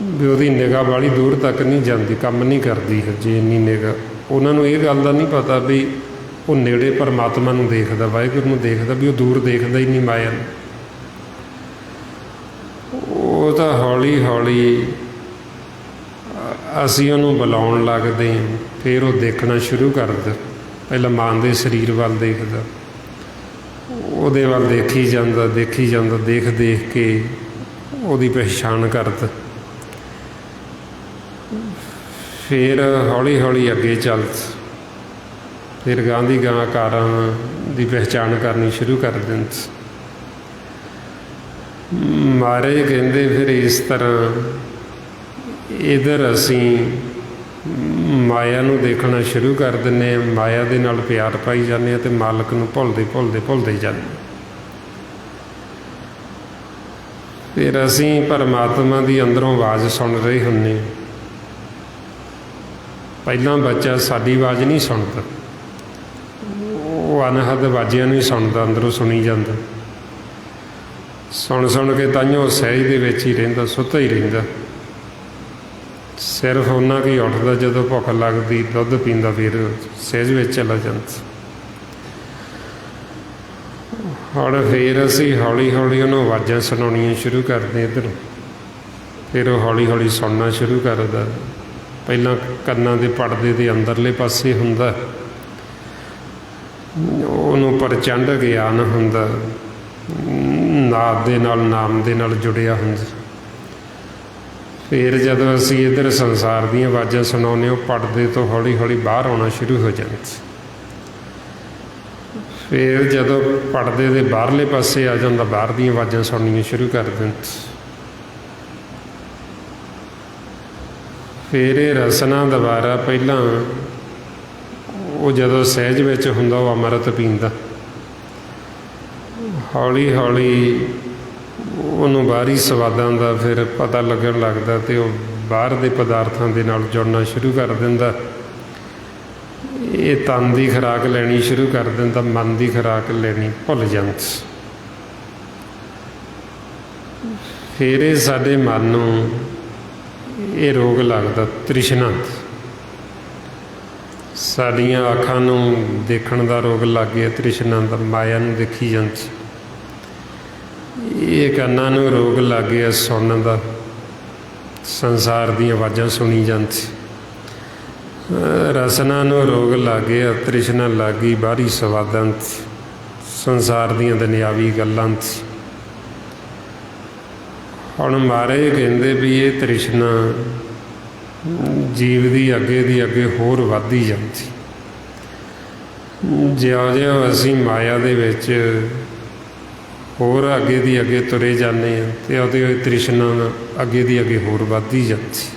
ਵੀ ਉਹਦੀ ਨਿਗਾਹ ਬਾਹਲੀ ਦੂਰ ਤੱਕ ਨਹੀਂ ਜਾਂਦੀ, ਕੰਮ ਨਹੀਂ ਕਰਦੀ ਜੇ ਇੰਨੀ ਨਿਗਾਹ। ਉਹਨਾਂ ਨੂੰ ਇਹ ਗੱਲ ਦਾ ਨਹੀਂ ਪਤਾ ਵੀ ਉਹ ਨੇੜੇ ਪਰਮਾਤਮਾ ਨੂੰ ਦੇਖਦਾ, ਵਾਹਿਗੁਰੂ ਨੂੰ ਦੇਖਦਾ, ਵੀ ਉਹ ਦੂਰ ਦੇਖਦਾ ਹੀ ਨਹੀਂ ਮਾਇਆ ਨੂੰ। ਉਹ ਤਾਂ ਹੌਲੀ ਹੌਲੀ ਅਸੀਂ ਉਹਨੂੰ ਬੁਲਾਉਣ ਲੱਗਦੇ ਹਾਂ, ਫਿਰ ਉਹ ਦੇਖਣਾ ਸ਼ੁਰੂ ਕਰਦਾ। ਪਹਿਲਾਂ ਮਾਂ ਦੇ ਸਰੀਰ ਵੱਲ ਦੇਖਦਾ, ਉਹਦੇ ਵੱਲ ਦੇਖੀ ਜਾਂਦਾ, ਦੇਖੀ ਜਾਂਦਾ, ਦੇਖ ਦੇਖ ਕੇ ਉਹਦੀ ਪਹਿਚਾਣ ਕਰਦਾ। ਫਿਰ ਹੌਲੀ ਹੌਲੀ ਅੱਗੇ ਚੱਲ, ਫਿਰ ਗਾਂ ਦੀ ਗਾਂ ਆਕਾਰਾਂ ਦੀ ਪਹਿਚਾਣ ਕਰਨੀ ਸ਼ੁਰੂ ਕਰ ਦਿੰਦਾ। ਮਹਾਰਾਜ ਕਹਿੰਦੇ ਫਿਰ ਇਸ ਤਰ੍ਹਾਂ ਇੱਧਰ ਅਸੀਂ ਮਾਇਆ ਨੂੰ ਦੇਖਣਾ ਸ਼ੁਰੂ ਕਰ ਦਿੰਦੇ ਹਾਂ, ਮਾਇਆ ਦੇ ਨਾਲ ਪਿਆਰ ਪਾਈ ਜਾਂਦੇ ਹਾਂ, ਅਤੇ ਮਾਲਕ ਨੂੰ ਭੁੱਲਦੇ ਭੁੱਲਦੇ ਭੁੱਲਦੇ ਜਾਂਦੇ ਹਾਂ। ਫਿਰ ਅਸੀਂ ਪਰਮਾਤਮਾ ਦੀ ਅੰਦਰੋਂ ਆਵਾਜ਼ ਸੁਣ ਰਹੇ ਹੁੰਦੇ ਹਾਂ। ਪਹਿਲਾਂ ਬੱਚਾ ਸਾਡੀ ਆਵਾਜ਼ ਨਹੀਂ ਸੁਣਦਾ, ਉਹ ਅਨਹਦ ਆਵਾਜ਼ਾਂ ਨੂੰ ਹੀ ਸੁਣਦਾ, ਅੰਦਰੋਂ ਸੁਣੀ ਜਾਂਦਾ। ਸੁਣ ਸੁਣ ਕੇ ਤਾਂਹੀਓ ਉਹ ਸਹਿਜ ਦੇ ਵਿੱਚ ਹੀ ਰਹਿੰਦਾ, ਸੁੱਤਾ ਹੀ ਰਹਿੰਦਾ। ਸਿਰਫ ਉਹਨਾਂ ਕੀ ਉੱਠਦਾ ਜਦੋਂ ਭੁੱਖ ਲੱਗਦੀ, ਦੁੱਧ ਪੀਂਦਾ, ਫਿਰ ਸਹਿਜ ਵਿੱਚ ਚਲਾ ਜਾਂਦਾ। ਹੁਣ ਫਿਰ ਅਸੀਂ ਹੌਲੀ ਹੌਲੀ ਉਹਨੂੰ ਆਵਾਜ਼ਾਂ ਸੁਣਾਉਣੀਆਂ ਸ਼ੁਰੂ ਕਰਦੇ ਇੱਧਰੋਂ, ਫਿਰ ਉਹ ਹੌਲੀ ਹੌਲੀ ਸੁਣਨਾ ਸ਼ੁਰੂ ਕਰਦਾ। ਪਹਿਲਾਂ ਕੰਨਾਂ ਦੇ ਪਰਦੇ ਦੇ ਅੰਦਰਲੇ ਪਾਸੇ ਹੁੰਦਾ, ਉਹਨੂੰ ਪ੍ਰਚੰਡ ਗਿਆਨ ਹੁੰਦਾ, ਨਾਦ ਦੇ ਨਾਲ, ਨਾਮ ਦੇ ਨਾਲ ਜੁੜਿਆ ਹੁੰਦਾ। ਫਿਰ ਜਦੋਂ ਅਸੀਂ ਇੱਧਰ ਸੰਸਾਰ ਦੀਆਂ ਆਵਾਜ਼ਾਂ ਸੁਣਾਉਂਦੇ, ਉਹ ਪਰਦੇ ਤੋਂ ਹੌਲੀ ਹੌਲੀ ਬਾਹਰ ਆਉਣਾ ਸ਼ੁਰੂ ਹੋ ਜਾਂਦਾ। ਫਿਰ ਜਦੋਂ ਪਰਦੇ ਦੇ ਬਾਹਰਲੇ ਪਾਸੇ ਆ ਜਾਂਦਾ, ਬਾਹਰ ਦੀਆਂ ਆਵਾਜ਼ਾਂ ਸੁਣਨੀਆਂ ਸ਼ੁਰੂ ਕਰ ਦਿੰਦਾ। ਫਿਰ ਇਹ ਰਸਨਾ ਦੁਬਾਰਾ ਪਹਿਲਾਂ ਉਹ ਜਦੋਂ ਸਹਿਜ ਵਿੱਚ ਹੁੰਦਾ, ਉਹ ਅੰਮ੍ਰਿਤ ਪੀਂਦਾ, ਹੌਲੀ ਹੌਲੀ ਉਹਨੂੰ ਬਾਹਰੀ ਸਵਾਦਾਂ ਦਾ ਫਿਰ ਪਤਾ ਲੱਗਣ ਲੱਗਦਾ ਅਤੇ ਉਹ ਬਾਹਰ ਦੇ ਪਦਾਰਥਾਂ ਦੇ ਨਾਲ ਜੁੜਨਾ ਸ਼ੁਰੂ ਕਰ ਦਿੰਦਾ। ਇਹ ਤਨ ਦੀ ਖੁਰਾਕ ਲੈਣੀ ਸ਼ੁਰੂ ਕਰ ਦਿੰਦਾ, ਮਨ ਦੀ ਖੁਰਾਕ ਲੈਣੀ ਭੁੱਲ ਜਾਂਦਾ। ਫਿਰ ਇਹ ਸਾਡੇ ਮਨ ਨੂੰ ਇਹ ਰੋਗ ਲੱਗਦਾ ਤ੍ਰਿਸ਼ਨਾ। ਸਾਡੀਆਂ ਅੱਖਾਂ ਨੂੰ ਦੇਖਣ ਦਾ ਰੋਗ ਲੱਗ ਗਿਆ ਤ੍ਰਿਸ਼ਨਾ ਦਾ, ਮਾਇਆ ਨੂੰ ਦੇਖੀ ਜਾਂਦੀ। ਇਹ ਕੰਨਾਂ ਨੂੰ ਰੋਗ ਲੱਗ ਗਿਆ ਸੁਣਨ ਦਾ, ਸੰਸਾਰ ਦੀਆਂ ਆਵਾਜ਼ਾਂ ਸੁਣੀ ਜਾਂਦੀ। ਰਸਨਾ ਨੂੰ ਰੋਗ ਲੱਗ ਗਿਆ, ਤ੍ਰਿਸ਼ਨਾ ਲੱਗ ਗਈ ਬਾਹਰੀ ਸਵਾਦਾਂ 'ਤੇ, ਸੰਸਾਰ ਦੀਆਂ ਦੁਨਿਆਵੀ ਗੱਲਾਂ 'ਤੇ। ਹੁਣ ਮਹਾਰਾਜ ਕਹਿੰਦੇ ਵੀ ਇਹ ਤ੍ਰਿਸ਼ਨਾ ਜੀਵ ਦੀ ਅੱਗੇ ਹੋਰ ਵੱਧਦੀ ਜਾਂਦੀ। ਜਿਉਂ-ਜਿਉਂ ਅਸੀਂ ਮਾਇਆ ਦੇ ਵਿੱਚ ਹੋਰ ਅੱਗੇ ਤੁਰੇ ਜਾਂਦੇ ਹਾਂ ਅਤੇ ਉਹਦੇ ਤ੍ਰਿਸ਼ਨਾ ਅੱਗੇ ਹੋਰ ਵੱਧਦੀ ਜਾਂਦੀ।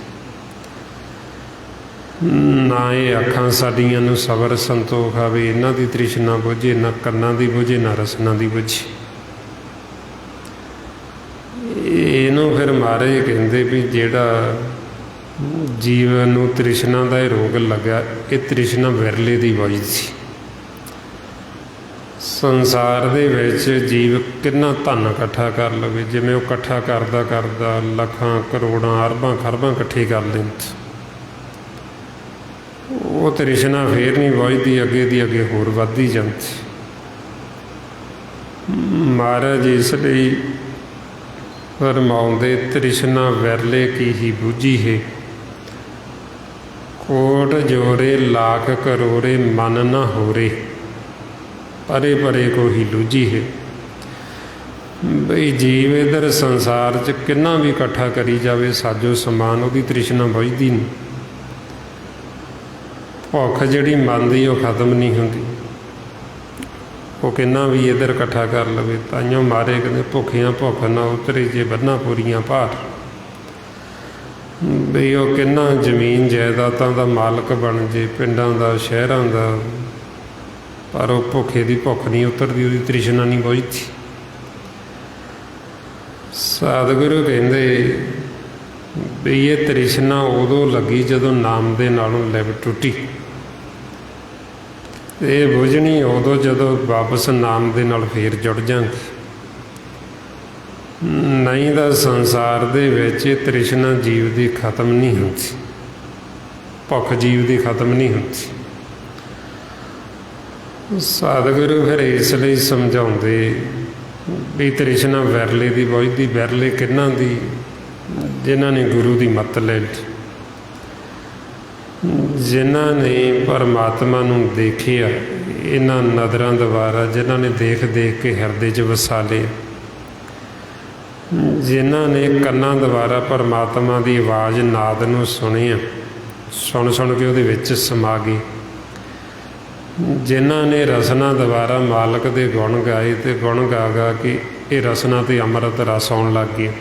ਨਾ ਇਹ ਅੱਖਾਂ ਸਾਡੀਆਂ ਨੂੰ ਸਬਰ ਸੰਤੋਖ ਆਵੇ, ਇਹਨਾਂ ਦੀ ਤ੍ਰਿਸ਼ਨਾ ਬੁਝੇ, ਨਾ ਕੰਨਾਂ ਦੀ ਬੁਝੇ, ਨਾ ਰਸਨਾ ਦੀ ਬੁਝੇ। ਇਹਨੂੰ ਫਿਰ ਮਹਾਰਾਜ ਕਹਿੰਦੇ ਵੀ ਜਿਹੜਾ ਜੀਵਨ ਨੂੰ ਤ੍ਰਿਸ਼ਨਾ ਦਾ ਇਹ ਰੋਗ ਲੱਗਾ, ਇਹ ਤ੍ਰਿਸ਼ਨਾ ਵਿਰਲੇ ਦੀ ਬੁਝਦੀ। ਸੰਸਾਰ ਦੇ ਵਿੱਚ ਜੀਵ ਕਿੰਨਾ ਧਨ ਇਕੱਠਾ ਕਰ ਲਵੇ, ਜਿਵੇਂ ਉਹ ਇਕੱਠਾ ਕਰਦਾ ਲੱਖਾਂ ਕਰੋੜਾਂ ਅਰਬਾਂ ਖਰਬਾਂ ਇਕੱਠੇ ਕਰ ਲੈਂਦਾ, ਉਹ ਤ੍ਰਿਸ਼ਨਾ ਫੇਰ ਨਹੀਂ ਬੁਝਦੀ, ਅੱਗੇ ਹੋਰ ਵੱਧਦੀ ਜਾਂਦੀ। ਮਹਾਰਾਜ ਇਸ ਲਈ ਫਰਮਾਉਂਦੇ ਤ੍ਰਿਸ਼ਨਾ ਵਿਰਲੇ ਕੀ ਹੀ ਬੁਝੀ ਹੈ, ਕੋਟ ਜੋਰੇ ਲੱਖ ਕਰੋੜੇ ਮਨ ਨਾ ਹੋਰੇ, ਪਰੇ ਪਰੇ ਕੋ ਹੀ ਲੂਝੀ ਹੈ। ਬਈ ਜੀਵ ਇੱਧਰ ਸੰਸਾਰ 'ਚ ਕਿੰਨਾ ਵੀ ਇਕੱਠਾ ਕਰੀ ਜਾਵੇ ਸਾਜੋ ਸਮਾਨ, ਉਹਦੀ ਤ੍ਰਿਸ਼ਨਾ ਬੁਝਦੀ ਨਹੀਂ। ਭੁੱਖ ਜਿਹੜੀ ਮਨ ਦੀ ਉਹ ਖਤਮ ਨਹੀਂ ਹੁੰਦੀ, ਉਹ ਕਿੰਨਾ ਵੀ ਇੱਧਰ ਇਕੱਠਾ ਕਰ ਲਵੇ। ਤਾਈਓ ਮਾਰੇ ਕਹਿੰਦੇ ਭੁੱਖਿਆਂ ਭੁੱਖ ਨਾ ਉਤਰੇ ਜੇ ਬੰਨਾ ਪੂਰੀਆਂ ਭਾਰ। ਬਈ ਉਹ ਕਿੰਨਾ ਜ਼ਮੀਨ ਜਾਇਦਾਦਾਂ ਦਾ ਮਾਲਕ ਬਣ ਜੇ, ਪਿੰਡਾਂ ਦਾ ਸ਼ਹਿਰਾਂ ਦਾ, ਪਰ ਉਹ ਭੁੱਖੇ ਦੀ ਭੁੱਖ ਨਹੀਂ ਉਤਰਦੀ, ਉਹਦੀ ਤ੍ਰਿਸ਼ਨਾ ਨਹੀਂ ਬੁਝਦੀ। ਸਤਿਗੁਰੂ ਕਹਿੰਦੇ ਵੀ ਇਹ ਤ੍ਰਿਸ਼ਨਾ ਉਦੋਂ ਲੱਗੀ ਜਦੋਂ ਨਾਮ ਦੇ ਨਾਲੋਂ ਲਿਵ ਟੁੱਟੀ। ਇਹ ਬੁਝਣੀ ਉਦੋਂ ਜਦੋਂ ਵਾਪਸ ਨਾਮ ਦੇ ਨਾਲ ਫੇਰ ਜੁੜ ਜਾਂਗੇ। ਨਹੀਂ ਤਾਂ ਸੰਸਾਰ ਦੇ ਵਿੱਚ ਇਹ ਤ੍ਰਿਸ਼ਨਾ ਜੀਵ ਦੀ ਖਤਮ ਨਹੀਂ ਹੁੰਦੀ, ਭੁੱਖ ਜੀਵ ਦੀ ਖਤਮ ਨਹੀਂ ਹੁੰਦੀ। ਸਤਿਗੁਰੂ ਫਿਰ ਇਸ ਲਈ ਸਮਝਾਉਂਦੇ ਵੀ ਤ੍ਰਿਸ਼ਨਾ ਵਿਰਲੇ ਦੀ ਬੁਝਦੀ। ਵਿਰਲੇ ਕਿਹਨਾਂ ਦੀ? ਜਿਨ੍ਹਾਂ ਨੇ ਗੁਰੂ ਦੀ ਮੱਤ ਲੈ ਲਈ, ਜਿਨ੍ਹਾਂ ਨੇ ਪਰਮਾਤਮਾ ਨੂੰ ਦੇਖਿਆ ਇਹਨਾਂ ਨਜ਼ਰਾਂ ਦੁਆਰਾ, ਜਿਨ੍ਹਾਂ ਨੇ ਦੇਖ ਕੇ ਹਿਰਦੇ 'ਚ ਵਸਾ ਲਿਆ, ਜਿਨ੍ਹਾਂ ਨੇ ਕੰਨਾਂ ਦੁਆਰਾ ਪਰਮਾਤਮਾ ਦੀ ਆਵਾਜ਼ ਨਾਦ ਨੂੰ ਸੁਣਿਆ, ਸੁਣ ਕੇ ਉਹਦੇ ਵਿੱਚ ਸਮਾ ਗਏ, ਜਿਨ੍ਹਾਂ ਨੇ ਰਸਨਾ ਦੁਆਰਾ ਮਾਲਕ ਦੇ ਗੁਣ ਗਾਏ ਅਤੇ ਗੁਣ ਗਾ ਕੇ ਇਹ ਰਸਨਾ 'ਤੇ ਅੰਮ੍ਰਿਤ ਰਸ ਆਉਣ ਲੱਗ ਗਿਆ,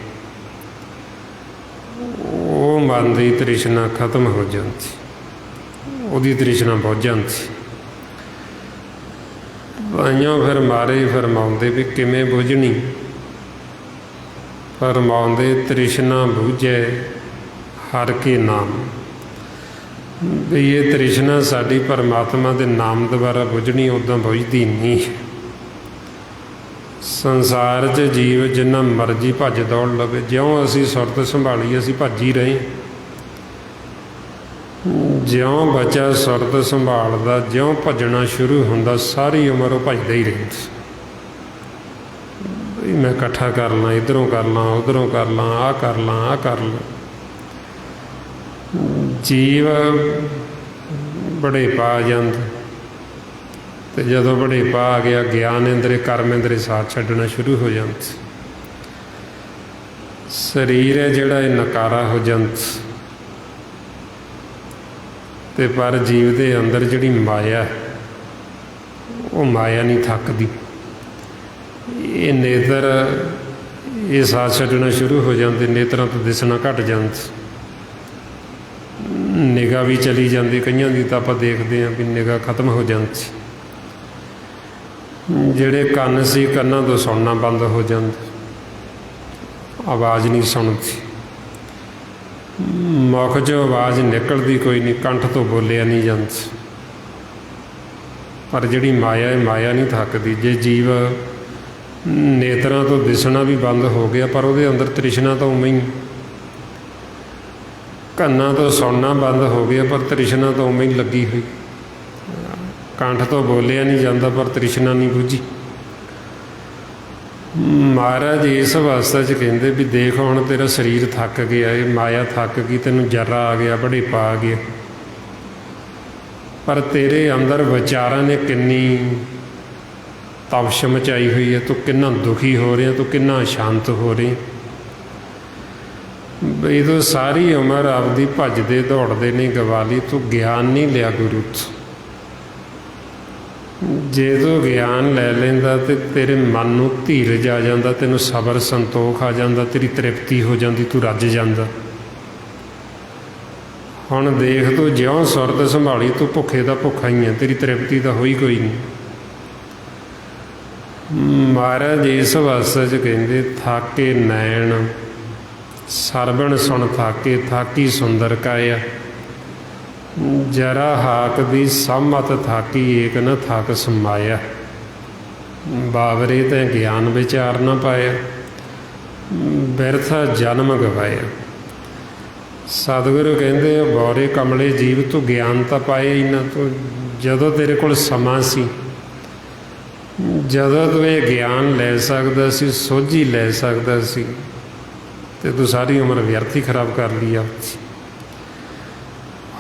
ਉਹ ਮਨ ਦੀ ਤ੍ਰਿਸ਼ਨਾ ਖਤਮ ਹੋ ਜਾਂਦੀ, ਉਹਦੀ ਤ੍ਰਿਸ਼ਨਾ ਬੁੱਝ ਜਾਂਦੀ। ਤਾਈਓ ਫਿਰ ਮਹਾਰਾਜ ਫਰਮਾਉਂਦੇ ਵੀ ਕਿਵੇਂ ਬੁਝਣੀ? ਫਰਮਾਉਂਦੇ ਤ੍ਰਿਸ਼ਨਾ ਬੁਝੇ ਹਰਿ ਕੇ ਨਾਮ। ਵੀ ਇਹ ਤ੍ਰਿਸ਼ਨਾ ਸਾਡੀ ਪਰਮਾਤਮਾ ਦੇ ਨਾਮ ਦੁਆਰਾ ਬੁਝਣੀ, ਉੱਦਾਂ ਬੁਝਦੀ ਨਹੀਂ। ਸੰਸਾਰ 'ਚ ਜੀਵ ਜਿੰਨਾ ਮਰਜ਼ੀ ਭੱਜ ਦੌੜ ਲਵੇ, ਜਿਉਂ ਅਸੀਂ ਸੁਰਤ ਸੰਭਾਲੀ ਅਸੀਂ ਭੱਜ ਹੀ ਰਹੇ। ਜਿਉਂ ਬੱਚਾ ਸੁਰਤ ਸੰਭਾਲਦਾ, ਜਿਉਂ ਭੱਜਣਾ ਸ਼ੁਰੂ ਹੁੰਦਾ, ਸਾਰੀ ਉਮਰ ਉਹ ਭੱਜਦਾ ਹੀ ਰਹਿੰਦਾ। ਵੀ ਮੈਂ ਇਕੱਠਾ ਕਰ ਲਾਂ, ਇੱਧਰੋਂ ਕਰ ਲਾਂ, ਉੱਧਰੋਂ ਕਰ ਲਾਂ, ਆਹ ਕਰ ਲਾਂ, ਆਹ ਕਰ ਲਾਂ। ਜੀਵ ਬੜੇਪਾ ਆ ਜਾਂਦਾ, ਅਤੇ ਜਦੋਂ ਬੜੇਪਾ ਆ ਗਿਆ, ਗਿਆਨ ਇੰਦਰੇ ਕਰਮ ਇੰਦਰੇ ਸਾਥ ਛੱਡਣਾ ਸ਼ੁਰੂ ਹੋ ਜਾਂਦਾ। ਸਰੀਰ ਹੈ ਜਿਹੜਾ ਇਹ ਨਕਾਰਾ ਹੋ ਜਾਂਦਾ। ਅਤੇ ਪਰ ਜੀਵ ਦੇ ਅੰਦਰ ਜਿਹੜੀ ਮਾਇਆ, ਉਹ ਮਾਇਆ ਨਹੀਂ ਥੱਕਦੀ। ਇਹ ਨੇਤਰ ਇਹ ਸਾਥ ਛੱਡਣਾ ਸ਼ੁਰੂ ਹੋ ਜਾਂਦੇ, ਨੇਤਰਾਂ ਤੋਂ ਦਿਸਣਾ ਘੱਟ ਜਾਂਦਾ, ਨਿਗਾਹ ਵੀ ਚਲੀ ਜਾਂਦੀ। ਕਈਆਂ ਦੀ ਤਾਂ ਆਪਾਂ ਦੇਖਦੇ ਹਾਂ ਵੀ ਨਿਗਾਹ ਖਤਮ ਹੋ ਜਾਂਦੀ। ਜਿਹੜੇ ਕੰਨ ਸੀ ਕੰਨਾਂ ਤੋਂ ਸੁਣਨਾ ਬੰਦ ਹੋ ਜਾਂਦੇ, ਆਵਾਜ਼ ਨਹੀਂ ਸੁਣਦੀ, ਮੁਖ 'ਚੋਂ ਆਵਾਜ਼ ਨਿਕਲਦੀ ਕੋਈ ਨਹੀਂ, ਕੰਠ ਤੋਂ ਬੋਲਿਆ ਨਹੀਂ ਜਾਂਦਾ। ਪਰ ਜਿਹੜੀ ਮਾਇਆ ਹੈ, ਮਾਇਆ ਨਹੀਂ ਥੱਕਦੀ। ਜੇ ਜੀਵ ਨੇਤਰਾਂ ਤੋਂ ਦਿਸਣਾ ਵੀ ਬੰਦ ਹੋ ਗਿਆ, ਪਰ ਉਹਦੇ ਅੰਦਰ ਤ੍ਰਿਸ਼ਨਾ ਤਾਂ ਉਵੇਂ ਹੀ, ਕੰਨਾਂ ਤੋਂ ਸੁਣਨਾ ਬੰਦ ਹੋ ਗਿਆ, ਪਰ ਤ੍ਰਿਸ਼ਨਾ ਤਾਂ ਉਵੇਂ ਹੀ ਲੱਗੀ ਹੋਈ। ਕੰਠ ਤੋਂ ਬੋਲਿਆ ਨਹੀਂ ਜਾਂਦਾ, ਪਰ ਤ੍ਰਿਸ਼ਨਾ ਨਹੀਂ ਬੁੱਝੀ। ਮਹਾਰਾਜ ਇਸ ਅਵਸਥਾ 'ਚ ਕਹਿੰਦੇ ਵੀ ਦੇਖ ਹੁਣ ਤੇਰਾ ਸਰੀਰ ਥੱਕ ਗਿਆ, ਇਹ ਮਾਇਆ ਥੱਕ ਗਈ, ਤੈਨੂੰ ਜਰਾ ਆ ਗਿਆ, ਬੜੇਪਾ ਆ ਗਿਆ, ਪਰ ਤੇਰੇ ਅੰਦਰ ਵਿਚਾਰਾਂ ਨੇ ਕਿੰਨੀ ਤਪਸ਼ ਮਚਾਈ ਹੋਈ ਹੈ। ਤੂੰ ਕਿੰਨਾ ਦੁਖੀ ਹੋ ਰਿਹਾ, ਤੂੰ ਕਿੰਨਾ ਅਸ਼ਾਂਤ ਹੋ ਰਿਹਾ। ਬਈ ਤੂੰ ਸਾਰੀ ਉਮਰ ਆਪਦੀ ਭੱਜਦੇ ਦੌੜਦੇ ਨਹੀਂ ਗਵਾ ਲਈ, ਤੂੰ ਗਿਆਨ ਨਹੀਂ ਲਿਆ ਗੁਰੂ ਤੋਂ। ਜੇ ਤੂੰ ਗਿਆਨ ਲੈ ਲੈਂਦਾ ਤੇ ਤੇਰੇ ਮਨ ਨੂੰ ਧੀਰਜ ਆ ਜਾਂਦਾ, ਤੈਨੂੰ ਸਬਰ ਸੰਤੋਖ ਆ ਜਾਂਦਾ, ਤੇਰੀ ਤ੍ਰਿਪਤੀ ਹੋ ਜਾਂਦੀ, ਤੂੰ ਰੱਜ ਜਾਂਦਾ। ਹੁਣ ਦੇਖ ਤੂੰ ਜਿਉਂ ਸੁਰਤ ਸੰਭਾਲੀ, ਤੂੰ ਭੁੱਖੇ ਦਾ ਭੁੱਖਾ ਹੀ ਹੈ, ਤੇਰੀ ਤ੍ਰਿਪਤੀ ਤਾਂ ਹੋਈ ਕੋਈ ਨਹੀਂ। ਮਹਾਰਾਜ ਇਸ ਅਵਸਥਾ 'ਚ ਕਹਿੰਦੇ ਥਾਕੇ ਨੈਣ ਸਰਵਣ ਸੁਣ ਥਾਕੇ, ਥਾਕੀ ਸੁੰਦਰ ਕਾਇਆ, ਜਰਾ ਹਾਕ ਦੀ ਸੰਮਤ ਥਾਕੀ, ਏਕ ਨ ਥਾਕ ਸਮਾਇਆ। ਬਾਬਰੇ ਤੈਂ ਗਿਆਨ ਵਿਚਾਰ ਨਾ ਪਾਇਆ, ਬਿਰਥਾ ਜਨਮ ਗਵਾਇਆ। ਸਤਿਗੁਰੂ ਕਹਿੰਦੇ ਬੌਰੇ ਕਮਲੇ ਜੀਵ, ਤੂੰ ਗਿਆਨ ਤਾਂ ਪਾਇਆ ਹੀ ਨਾ। ਤੂੰ ਜਦੋਂ ਤੇਰੇ ਕੋਲ ਸਮਾਂ ਸੀ, ਜਦੋਂ ਤੂੰ ਇਹ ਗਿਆਨ ਲੈ ਸਕਦਾ ਸੀ, ਸੋਝੀ ਲੈ ਸਕਦਾ ਸੀ, ਤੇ ਤੂੰ ਸਾਰੀ ਉਮਰ ਵਿਅਰਥ ਹੀ ਖਰਾਬ ਕਰ ਲਈ ਆ।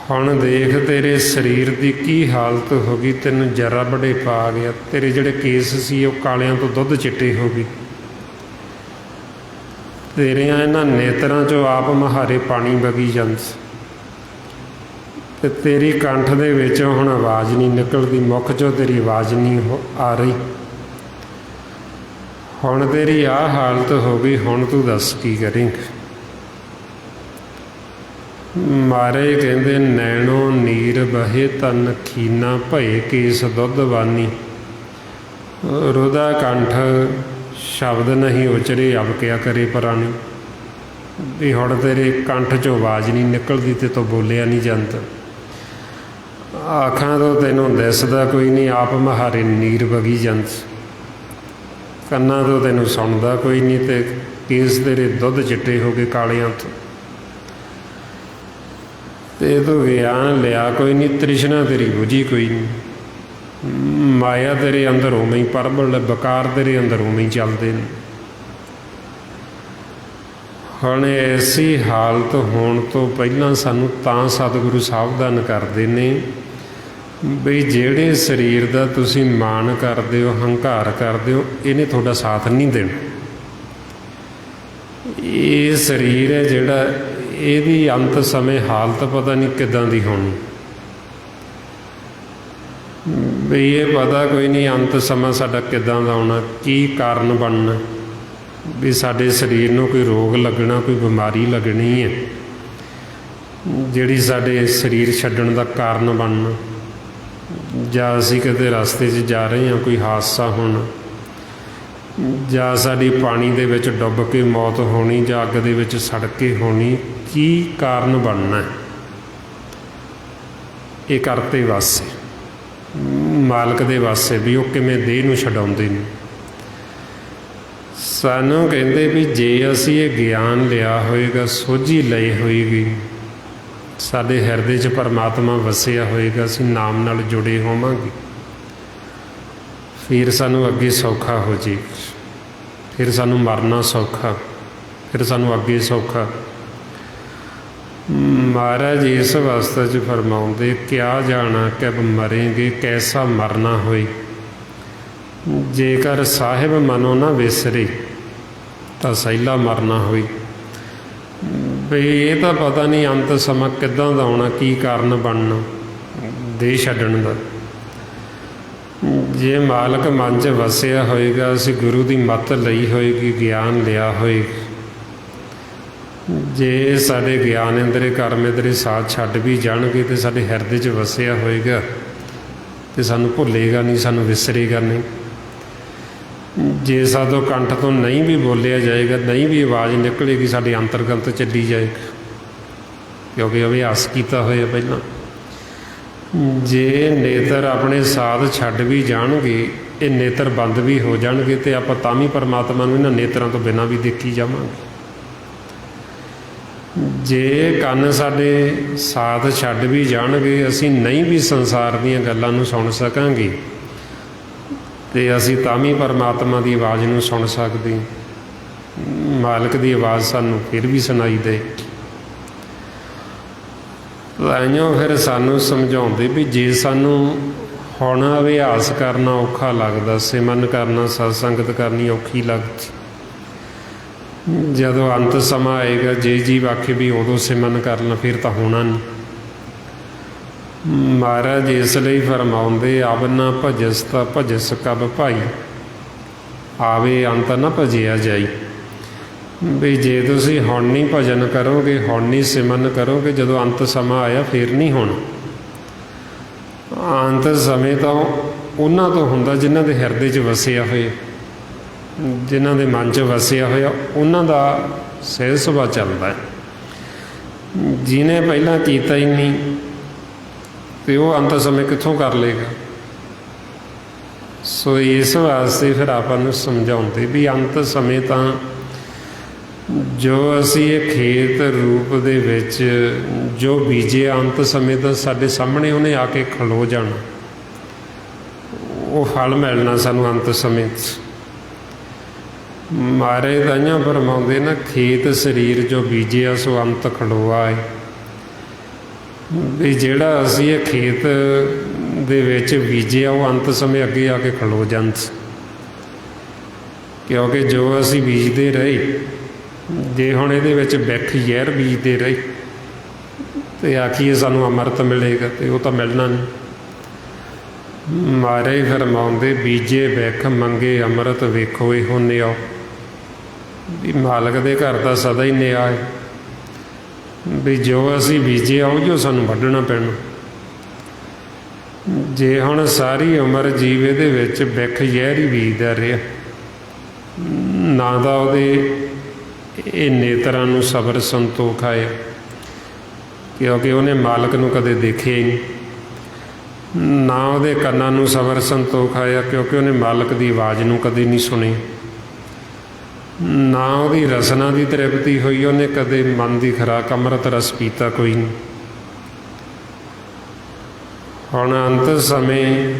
ਹੁਣ ਦੇਖ ਤੇਰੇ ਸਰੀਰ ਦੀ ਕੀ ਹਾਲਤ ਹੋ ਗਈ, ਤੈਨੂੰ ਜਰਾ ਬੜੇਪਾ ਆ ਗਿਆ, ਤੇਰੇ ਜਿਹੜੇ ਕੇਸ ਸੀ ਉਹ ਕਾਲਿਆਂ ਤੋਂ ਦੁੱਧ ਚਿੱਟੇ ਹੋ ਗਏ, ਤੇਰਿਆਂ ਇਹਨਾਂ ਨੇਤਰਾਂ 'ਚੋਂ ਆਪ ਮਹਾਰੇ ਪਾਣੀ ਵਗੀ ਜਾਂਦਾ, ਤੇ ਤੇਰੀ ਕੰਠ ਦੇ ਵਿੱਚੋਂ ਹੁਣ ਆਵਾਜ਼ ਨਹੀਂ ਨਿਕਲਦੀ, ਮੁਖ 'ਚੋਂ ਤੇਰੀ ਆਵਾਜ਼ ਨਹੀਂ ਆ ਰਹੀ। ਹੁਣ ਤੇਰੀ ਆਹ ਹਾਲਤ ਹੋ ਗਈ, ਹੁਣ ਤੂੰ ਦੱਸ ਕੀ ਕਰੇਂਗਾ। ਮਾਰੇ ਕਹਿੰਦੇ ਨੈਣੋ ਨੀਰ ਬਹੇ ਤਨ ਖੀਨਾ, ਭਏ ਕੇਸ ਦੁੱਧ ਬਾਨੀ, ਰੁਦਾ ਕੰਠ ਸ਼ਬਦ ਨਹੀਂ ਉਚਰੇ, ਅਬ ਕਿਆ ਕਰੇ ਪ੍ਰਾਣੀ। ਵੀ ਹੁਣ ਤੇਰੇ ਕੰਠ 'ਚੋਂ ਆਵਾਜ਼ ਨਹੀਂ ਨਿਕਲਦੀ, ਤੇ ਤੋਂ ਬੋਲਿਆ ਨਹੀਂ ਜਾਂਦਾ, ਅੱਖਾਂ ਤੋਂ ਤੈਨੂੰ ਦਿਸਦਾ ਕੋਈ ਨਹੀਂ, ਆਪ ਮਹਾਰੇ ਨੀਰ ਵਗੀ ਜਾਂਦੀ, ਕੰਨਾਂ ਤੋਂ ਤੈਨੂੰ ਸੁਣਦਾ ਕੋਈ ਨਹੀਂ, ਤੇ ਕੇਸ ਤੇਰੇ ਦੁੱਧ ਚਿੱਟੇ ਹੋ ਗਏ ਕਾਲਿਆਂ ਤੋਂ, ਤੇ ਤੂੰ ਗਿਆਨ ਲਿਆ ਕੋਈ ਨਹੀਂ, ਤ੍ਰਿਸ਼ਨਾ ਤੇਰੀ ਬੁਝੀ ਕੋਈ ਨਹੀਂ। ਮਾਇਆ ਤੇਰੇ ਅੰਦਰ ਉਵੇਂ ਹੀ ਪ੍ਰਬਲ, ਬਕਾਰ ਤੇਰੇ ਅੰਦਰ ਉਵੇਂ ਹੀ ਚੱਲਦੇ ਨੇ। ਹੁਣ ਐਸੀ ਹਾਲਤ ਹੋਣ ਤੋਂ ਪਹਿਲਾਂ ਸਾਨੂੰ ਤਾਂ ਸਤਿਗੁਰੂ ਸਾਵਧਾਨ ਕਰਦੇ ਨੇ ਬਈ ਜਿਹੜੇ ਸਰੀਰ ਦਾ ਤੁਸੀਂ ਮਾਣ ਕਰਦੇ ਹੋ, ਹੰਕਾਰ ਕਰਦੇ ਹੋ, ਇਹਨੇ ਤੁਹਾਡਾ ਸਾਥ ਨਹੀਂ ਦੇਣਾ। ਇਹ ਸਰੀਰ ਹੈ ਜਿਹੜਾ, ਇਹਦੀ ਅੰਤ ਸਮੇਂ ਹਾਲਤ ਪਤਾ ਨਹੀਂ ਕਿੱਦਾਂ ਦੀ ਹੋਣੀ, ਵੀ ਇਹ ਪਤਾ ਕੋਈ ਨਹੀਂ ਅੰਤ ਸਮਾਂ ਸਾਡਾ ਕਿੱਦਾਂ ਦਾ ਆਉਣਾ, ਕੀ ਕਾਰਨ ਬਣਨਾ, ਵੀ ਸਾਡੇ ਸਰੀਰ ਨੂੰ ਕੋਈ ਰੋਗ ਲੱਗਣਾ, ਕੋਈ ਬਿਮਾਰੀ ਲੱਗਣੀ ਹੈ ਜਿਹੜੀ ਸਾਡੇ ਸਰੀਰ ਛੱਡਣ ਦਾ ਕਾਰਨ ਬਣਨਾ, ਜਾਂ ਅਸੀਂ ਕਿਤੇ ਰਸਤੇ 'ਚ ਜਾ ਰਹੇ ਹਾਂ, ਕੋਈ ਹਾਦਸਾ ਹੋਣਾ, ਜਾਂ ਸਾਡੀ ਪਾਣੀ ਦੇ ਵਿੱਚ ਡੁੱਬ ਕੇ ਮੌਤ ਹੋਣੀ, ਜਾਂ ਅੱਗ ਦੇ ਵਿੱਚ ਸੜ ਕੇ ਹੋਣੀ। ਕੀ ਕਾਰਨ ਬਣਨਾ, ਇਹ ਕਰਤੇ ਵਾਸੇ ਮਾਲਕ ਦੇ ਵਾਸਤੇ, ਵੀ ਉਹ ਕਿਵੇਂ ਦੇਹ ਨੂੰ ਛਡਾਉਂਦੇ ਨੇ। ਸਾਨੂੰ ਕਹਿੰਦੇ ਵੀ ਜੇ ਅਸੀਂ ਇਹ ਗਿਆਨ ਲਿਆ ਹੋਏਗਾ, ਸੋਝੀ ਲਈ ਹੋਏਗੀ, ਸਾਡੇ ਹਿਰਦੇ 'ਚ ਪਰਮਾਤਮਾ ਵਸਿਆ ਹੋਏਗਾ, ਅਸੀਂ ਨਾਮ ਨਾਲ ਜੁੜੇ ਹੋਵਾਂਗੇ, ਫਿਰ ਸਾਨੂੰ ਅੱਗੇ ਸੌਖਾ ਹੋ ਜੇ, ਫਿਰ ਸਾਨੂੰ ਮਰਨਾ ਸੌਖਾ, ਫਿਰ ਸਾਨੂੰ ਅੱਗੇ ਸੌਖਾ। ਮਹਾਰਾਜ ਇਸ ਅਵਸਥਾ 'ਚ ਫਰਮਾਉਂਦੇ ਕਿਆ ਜਾਣਾ ਕਬ ਮਰੇਂਗੇ, ਕੈਸਾ ਮਰਨਾ ਹੋਏ, ਜੇਕਰ ਸਾਹਿਬ ਮਨੋ ਨਾ ਵਿਸਰੇ, ਤਾਂ ਸਹਿਲਾ ਮਰਨਾ ਹੋਈ। ਵੀ ਇਹ ਤਾਂ ਪਤਾ ਨਹੀਂ ਅੰਤ ਸਮਾਂ ਕਿੱਦਾਂ ਦਾ ਆਉਣਾ, ਕੀ ਕਾਰਨ ਬਣਨਾ ਦੇਹ ਛੱਡਣ ਦਾ। ਜੇ ਮਾਲਕ ਮਨ 'ਚ ਵਸਿਆ ਹੋਏਗਾ, ਅਸੀਂ ਗੁਰੂ ਦੀ ਮੱਤ ਲਈ ਹੋਏਗੀ, ਗਿਆਨ ਲਿਆ ਹੋਏਗਾ, ਜੇ ਸਾਡੇ ਗਿਆਨ ਇੰਦਰੇ ਕਰਮ ਇੰਦਰੇ ਸਾਥ ਛੱਡ ਵੀ ਜਾਣਗੇ, ਤੇ ਸਾਡੇ ਹਿਰਦੇ 'ਚ ਵਸਿਆ ਹੋਏਗਾ, ਤੇ ਸਾਨੂੰ ਭੁੱਲੇਗਾ ਨਹੀਂ, ਸਾਨੂੰ ਵਿਸਰੇਗਾ ਨਹੀਂ। ਜੇ ਸਾਡੋਂ ਕੰਠ ਤੋਂ ਨਹੀਂ ਵੀ ਬੋਲਿਆ ਜਾਏਗਾ, ਨਹੀਂ ਵੀ ਆਵਾਜ਼ ਨਿਕਲੇਗੀ, ਸਾਡੇ ਅੰਤਰਗਤ ਚੱਲੀ ਜਾਏਗਾ, ਕਿਉਂਕਿ ਅਭਿਆਸ ਕੀਤਾ ਹੋਇਆ ਪਹਿਲਾਂ। ਜੇ ਨੇਤਰ ਆਪਣੇ ਸਾਧ ਛੱਡ ਵੀ ਜਾਣਗੇ, ਇਹ ਨੇਤਰ ਬੰਦ ਵੀ ਹੋ ਜਾਣਗੇ, ਤੇ ਆਪਾਂ ਤਾਂ ਵੀ ਪਰਮਾਤਮਾ ਨੂੰ ਇਹਨਾਂ ਨੇਤਰਾਂ ਤੋਂ ਬਿਨਾਂ ਵੀ ਦੇਖੀ ਜਾਵਾਂਗੇ। ਜੇ ਕੰਨ ਸਾਡੇ ਸਾਥ ਛੱਡ ਵੀ ਜਾਣਗੇ, ਅਸੀਂ ਨਹੀਂ ਵੀ ਸੰਸਾਰ ਦੀਆਂ ਗੱਲਾਂ ਨੂੰ ਸੁਣ ਸਕਾਂਗੇ, ਤੇ ਅਸੀਂ ਤਾਂ ਵੀ ਪਰਮਾਤਮਾ ਦੀ ਆਵਾਜ਼ ਨੂੰ ਸੁਣ ਸਕਦੇ। ਮਾਲਕ ਦੀ ਆਵਾਜ਼ ਸਾਨੂੰ ਫਿਰ ਵੀ ਸੁਣਾਈ ਦੇ। ਤਾਈਓ ਫਿਰ ਸਾਨੂੰ ਸਮਝਾਉਂਦੇ ਵੀ ਜੇ ਸਾਨੂੰ ਹੁਣ ਅਭਿਆਸ ਕਰਨਾ ਔਖਾ ਲੱਗਦਾ, ਸਿਮਰਨ ਕਰਨਾ, ਸਤ ਸੰਗਤ ਕਰਨੀ ਔਖੀ ਲੱਗਦੀ, ਜਦੋਂ ਅੰਤ ਸਮਾਂ ਆਏਗਾ, ਜੇ ਜੀਵ ਆਖੇ ਵੀ ਉਦੋਂ ਸਿਮਰਨ ਕਰ ਲਾਂ, ਫਿਰ ਤਾਂ ਹੋਣਾ ਨਹੀਂ। ਮਹਾਰਾਜ ਇਸ ਲਈ ਫਰਮਾਉਂਦੇ, ਆਵ ਨਾ ਭਜਸ ਤਾਂ ਭਜਸ ਕਬ ਭਾਈ, ਆਵੇ ਅੰਤ ਨਾ ਭਜਿਆ ਜਾਈ। ਵੀ ਜੇ ਤੁਸੀਂ ਹੁਣ ਨਹੀਂ ਭਜਨ ਕਰੋਗੇ, ਹੁਣ ਨਹੀਂ ਸਿਮਰਨ ਕਰੋਗੇ, ਜਦੋਂ ਅੰਤ ਸਮਾਂ ਆਇਆ ਫਿਰ ਨਹੀਂ ਹੋਣਾ। ਅੰਤ ਸਮੇਂ ਤਾਂ ਉਹਨਾਂ ਤੋਂ ਹੁੰਦਾ ਜਿਨ੍ਹਾਂ ਦੇ ਹਿਰਦੇ 'ਚ ਵਸਿਆ ਹੋਇਆ, ਜਿਨ੍ਹਾਂ ਦੇ ਮਨ 'ਚ ਵਸਿਆ ਹੋਇਆ, ਉਹਨਾਂ ਦਾ ਸਹਿਜ ਸੁਭਾਅ ਚੱਲਦਾ ਹੈ। ਜਿਹਨੇ ਪਹਿਲਾਂ ਕੀਤਾ ਹੀ ਨਹੀਂ, ਤੇ ਉਹ ਅੰਤ ਸਮੇਂ ਕਿੱਥੋਂ ਕਰ ਲਏਗਾ। ਸੋ ਇਸ ਵਾਸਤੇ ਫਿਰ ਆਪਾਂ ਨੂੰ ਸਮਝਾਉਂਦੇ ਵੀ ਅੰਤ ਸਮੇਂ ਤਾਂ ਜੋ ਅਸੀਂ ਇਹ ਖੇਤ ਰੂਪ ਦੇ ਵਿੱਚ ਜੋ ਬੀਜੇ, ਅੰਤ ਸਮੇਂ ਤਾਂ ਸਾਡੇ ਸਾਹਮਣੇ ਉਹਨੇ ਆ ਕੇ ਖਲੋ ਜਾਣਾ, ਉਹ ਫਲ ਮਿਲਣਾ ਸਾਨੂੰ ਅੰਤ ਸਮੇਂ। ਮਹਾਰਾਜ ਤਾਈਆਂ ਫਰਮਾਉਂਦੇ ਨਾ, ਖੇਤ ਸਰੀਰ ਜੋ ਬੀਜਿਆ ਸੋ ਅੰਤ ਖਲੋਆ ਹੈ। ਵੀ ਜਿਹੜਾ ਅਸੀਂ ਇਹ ਖੇਤ ਦੇ ਵਿੱਚ ਬੀਜਿਆ, ਉਹ ਅੰਤ ਸਮੇਂ ਅੱਗੇ ਆ ਕੇ ਖਲੋ ਜਾਂਦਾ, ਕਿਉਂਕਿ ਜੋ ਅਸੀਂ ਬੀਜਦੇ ਰਹੇ, ਜੇ ਹੁਣ ਇਹਦੇ ਵਿੱਚ ਬਿੱਖ ਜ਼ਹਿਰ ਬੀਜਦੇ ਰਹੇ ਤੇ ਆਖੀਏ ਸਾਨੂੰ ਅੰਮ੍ਰਿਤ ਮਿਲੇਗਾ, ਤੇ ਉਹ ਤਾਂ ਮਿਲਣਾ ਨਹੀਂ। ਮਹਾਰਾਜ ਫਰਮਾਉਂਦੇ, ਬੀਜੇ ਬਿੱਖ ਮੰਗੇ ਅੰਮ੍ਰਿਤ, ਵੇਖੋ ਇਹੋ ਨਿਆ। ਵੀ ਮਾਲਕ ਦੇ ਘਰ ਦਾ ਸਦਾ ਹੀ ਨਿਆ ਹੈ, ਵੀ ਜੋ ਅਸੀਂ ਬੀਜਿਆ ਉਹ ਜੋ ਸਾਨੂੰ ਵੱਢਣਾ ਪੈਣਾ। ਜੇ ਹੁਣ ਸਾਰੀ ਉਮਰ ਜੀਵ ਇਹਦੇ ਵਿੱਚ ਬਿੱਖ ਜ਼ਹਿਰ ਹੀ ਬੀਜਦਾ ਰਿਹਾ, ਨਾ ਤਾਂ ਉਹਦੇ ਇਹ ਨੇਤਰਾਂ ਨੂੰ ਸਬਰ ਸੰਤੋਖ ਆਇਆ, ਕਿਉਂਕਿ ਉਹਨੇ ਮਾਲਕ ਨੂੰ ਕਦੇ ਦੇਖਿਆ ਹੀ ਨਹੀਂ, ਨਾ ਉਹਦੇ ਕੰਨਾਂ ਨੂੰ ਸਬਰ ਸੰਤੋਖ ਆਇਆ, ਕਿਉਂਕਿ ਉਹਨੇ ਮਾਲਕ ਦੀ ਆਵਾਜ਼ ਨੂੰ ਕਦੇ ਨਹੀਂ ਸੁਣੀ, ਨਾ ਉਹਦੀ ਰਸਨਾ ਦੀ ਤ੍ਰਿਪਤੀ ਹੋਈ, ਉਹਨੇ ਕਦੇ ਮਨ ਦੀ ਖੁਰਾਕ ਅੰਮ੍ਰਿਤ ਰਸ ਪੀਤਾ ਕੋਈ ਨਹੀਂ। ਹੁਣ ਅੰਤ ਸਮੇਂ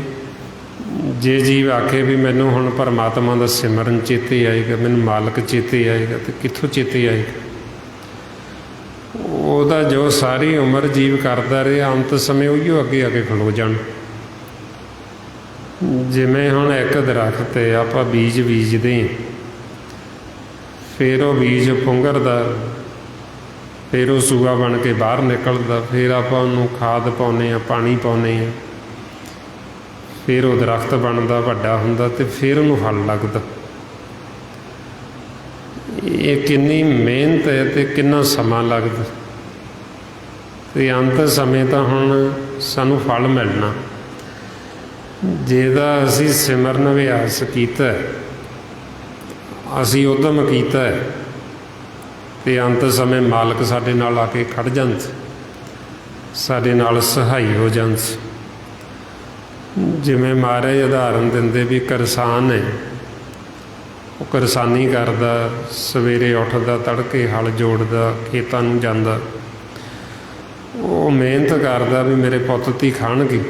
ਜੇ ਜੀਵ ਆਖੇ ਵੀ ਮੈਨੂੰ ਹੁਣ ਪਰਮਾਤਮਾ ਦਾ ਸਿਮਰਨ ਚੇਤੇ ਆਏਗਾ, ਮੈਨੂੰ ਮਾਲਕ ਚੇਤੇ ਆਏਗਾ, ਤੇ ਕਿੱਥੋਂ ਚੇਤੇ ਆਏਗਾ। ਉਹਦਾ ਜੋ ਸਾਰੀ ਉਮਰ ਜੀਵ ਕਰਦਾ ਰਿਹਾ, ਅੰਤ ਸਮੇਂ ਉਹੀਓ ਅੱਗੇ ਆ ਕੇ ਖਲੋ ਜਾਣ। ਜਿਵੇਂ ਹੁਣ ਇੱਕ ਦਰਖਤ 'ਤੇ ਆਪਾਂ ਬੀਜ ਬੀਜਦੇ, ਫਿਰ ਉਹ ਬੀਜ ਪੁੰਗਰਦਾ, ਫਿਰ ਉਹ ਸੂਆ ਬਣ ਕੇ ਬਾਹਰ ਨਿਕਲਦਾ, ਫਿਰ ਆਪਾਂ ਉਹਨੂੰ ਖਾਦ ਪਾਉਂਦੇ ਹਾਂ, ਪਾਣੀ ਪਾਉਂਦੇ ਹਾਂ, ਫਿਰ ਉਹ ਦਰਖਤ ਬਣਦਾ, ਵੱਡਾ ਹੁੰਦਾ, ਤੇ ਫਿਰ ਉਹਨੂੰ ਫਲ ਲੱਗਦਾ। ਇਹ ਕਿੰਨੀ ਮਿਹਨਤ ਹੈ ਤੇ ਕਿੰਨਾ ਸਮਾਂ ਲੱਗਦਾ, ਤੇ ਅੰਤ ਸਮੇਂ ਤਾਂ ਹੁਣ ਸਾਨੂੰ ਫਲ ਮਿਲਣਾ। ਜਿਹਦਾ ਅਸੀਂ ਸਿਮਰਨ ਅਭਿਆਸ ਕੀਤਾ, ਅਸੀਂ ਉਦਮ ਕੀਤਾ, ਤੇ ਅੰਤ ਸਮੇਂ ਮਾਲਕ ਸਾਡੇ ਨਾਲ ਆ ਕੇ ਖੜ ਜਾਂਦਾ, ਸਾਡੇ ਨਾਲ ਸਹਾਈ ਹੋ ਜਾਂਦਾ। ਜਿਵੇਂ ਮਹਾਰਾਜ ਉਦਾਹਰਨ ਦਿੰਦੇ ਵੀ ਕਿਸਾਨ ਹੈ, ਉਹ ਕਿਰਸਾਨੀ ਕਰਦਾ, ਸਵੇਰੇ ਉੱਠਦਾ, ਤੜਕੇ ਹਲ ਜੋੜਦਾ, ਖੇਤਾਂ ਨੂੰ ਜਾਂਦਾ, ਉਹ ਮਿਹਨਤ ਕਰਦਾ ਵੀ ਮੇਰੇ ਪੁੱਤ ਧੀ ਖਾਣਗੇ।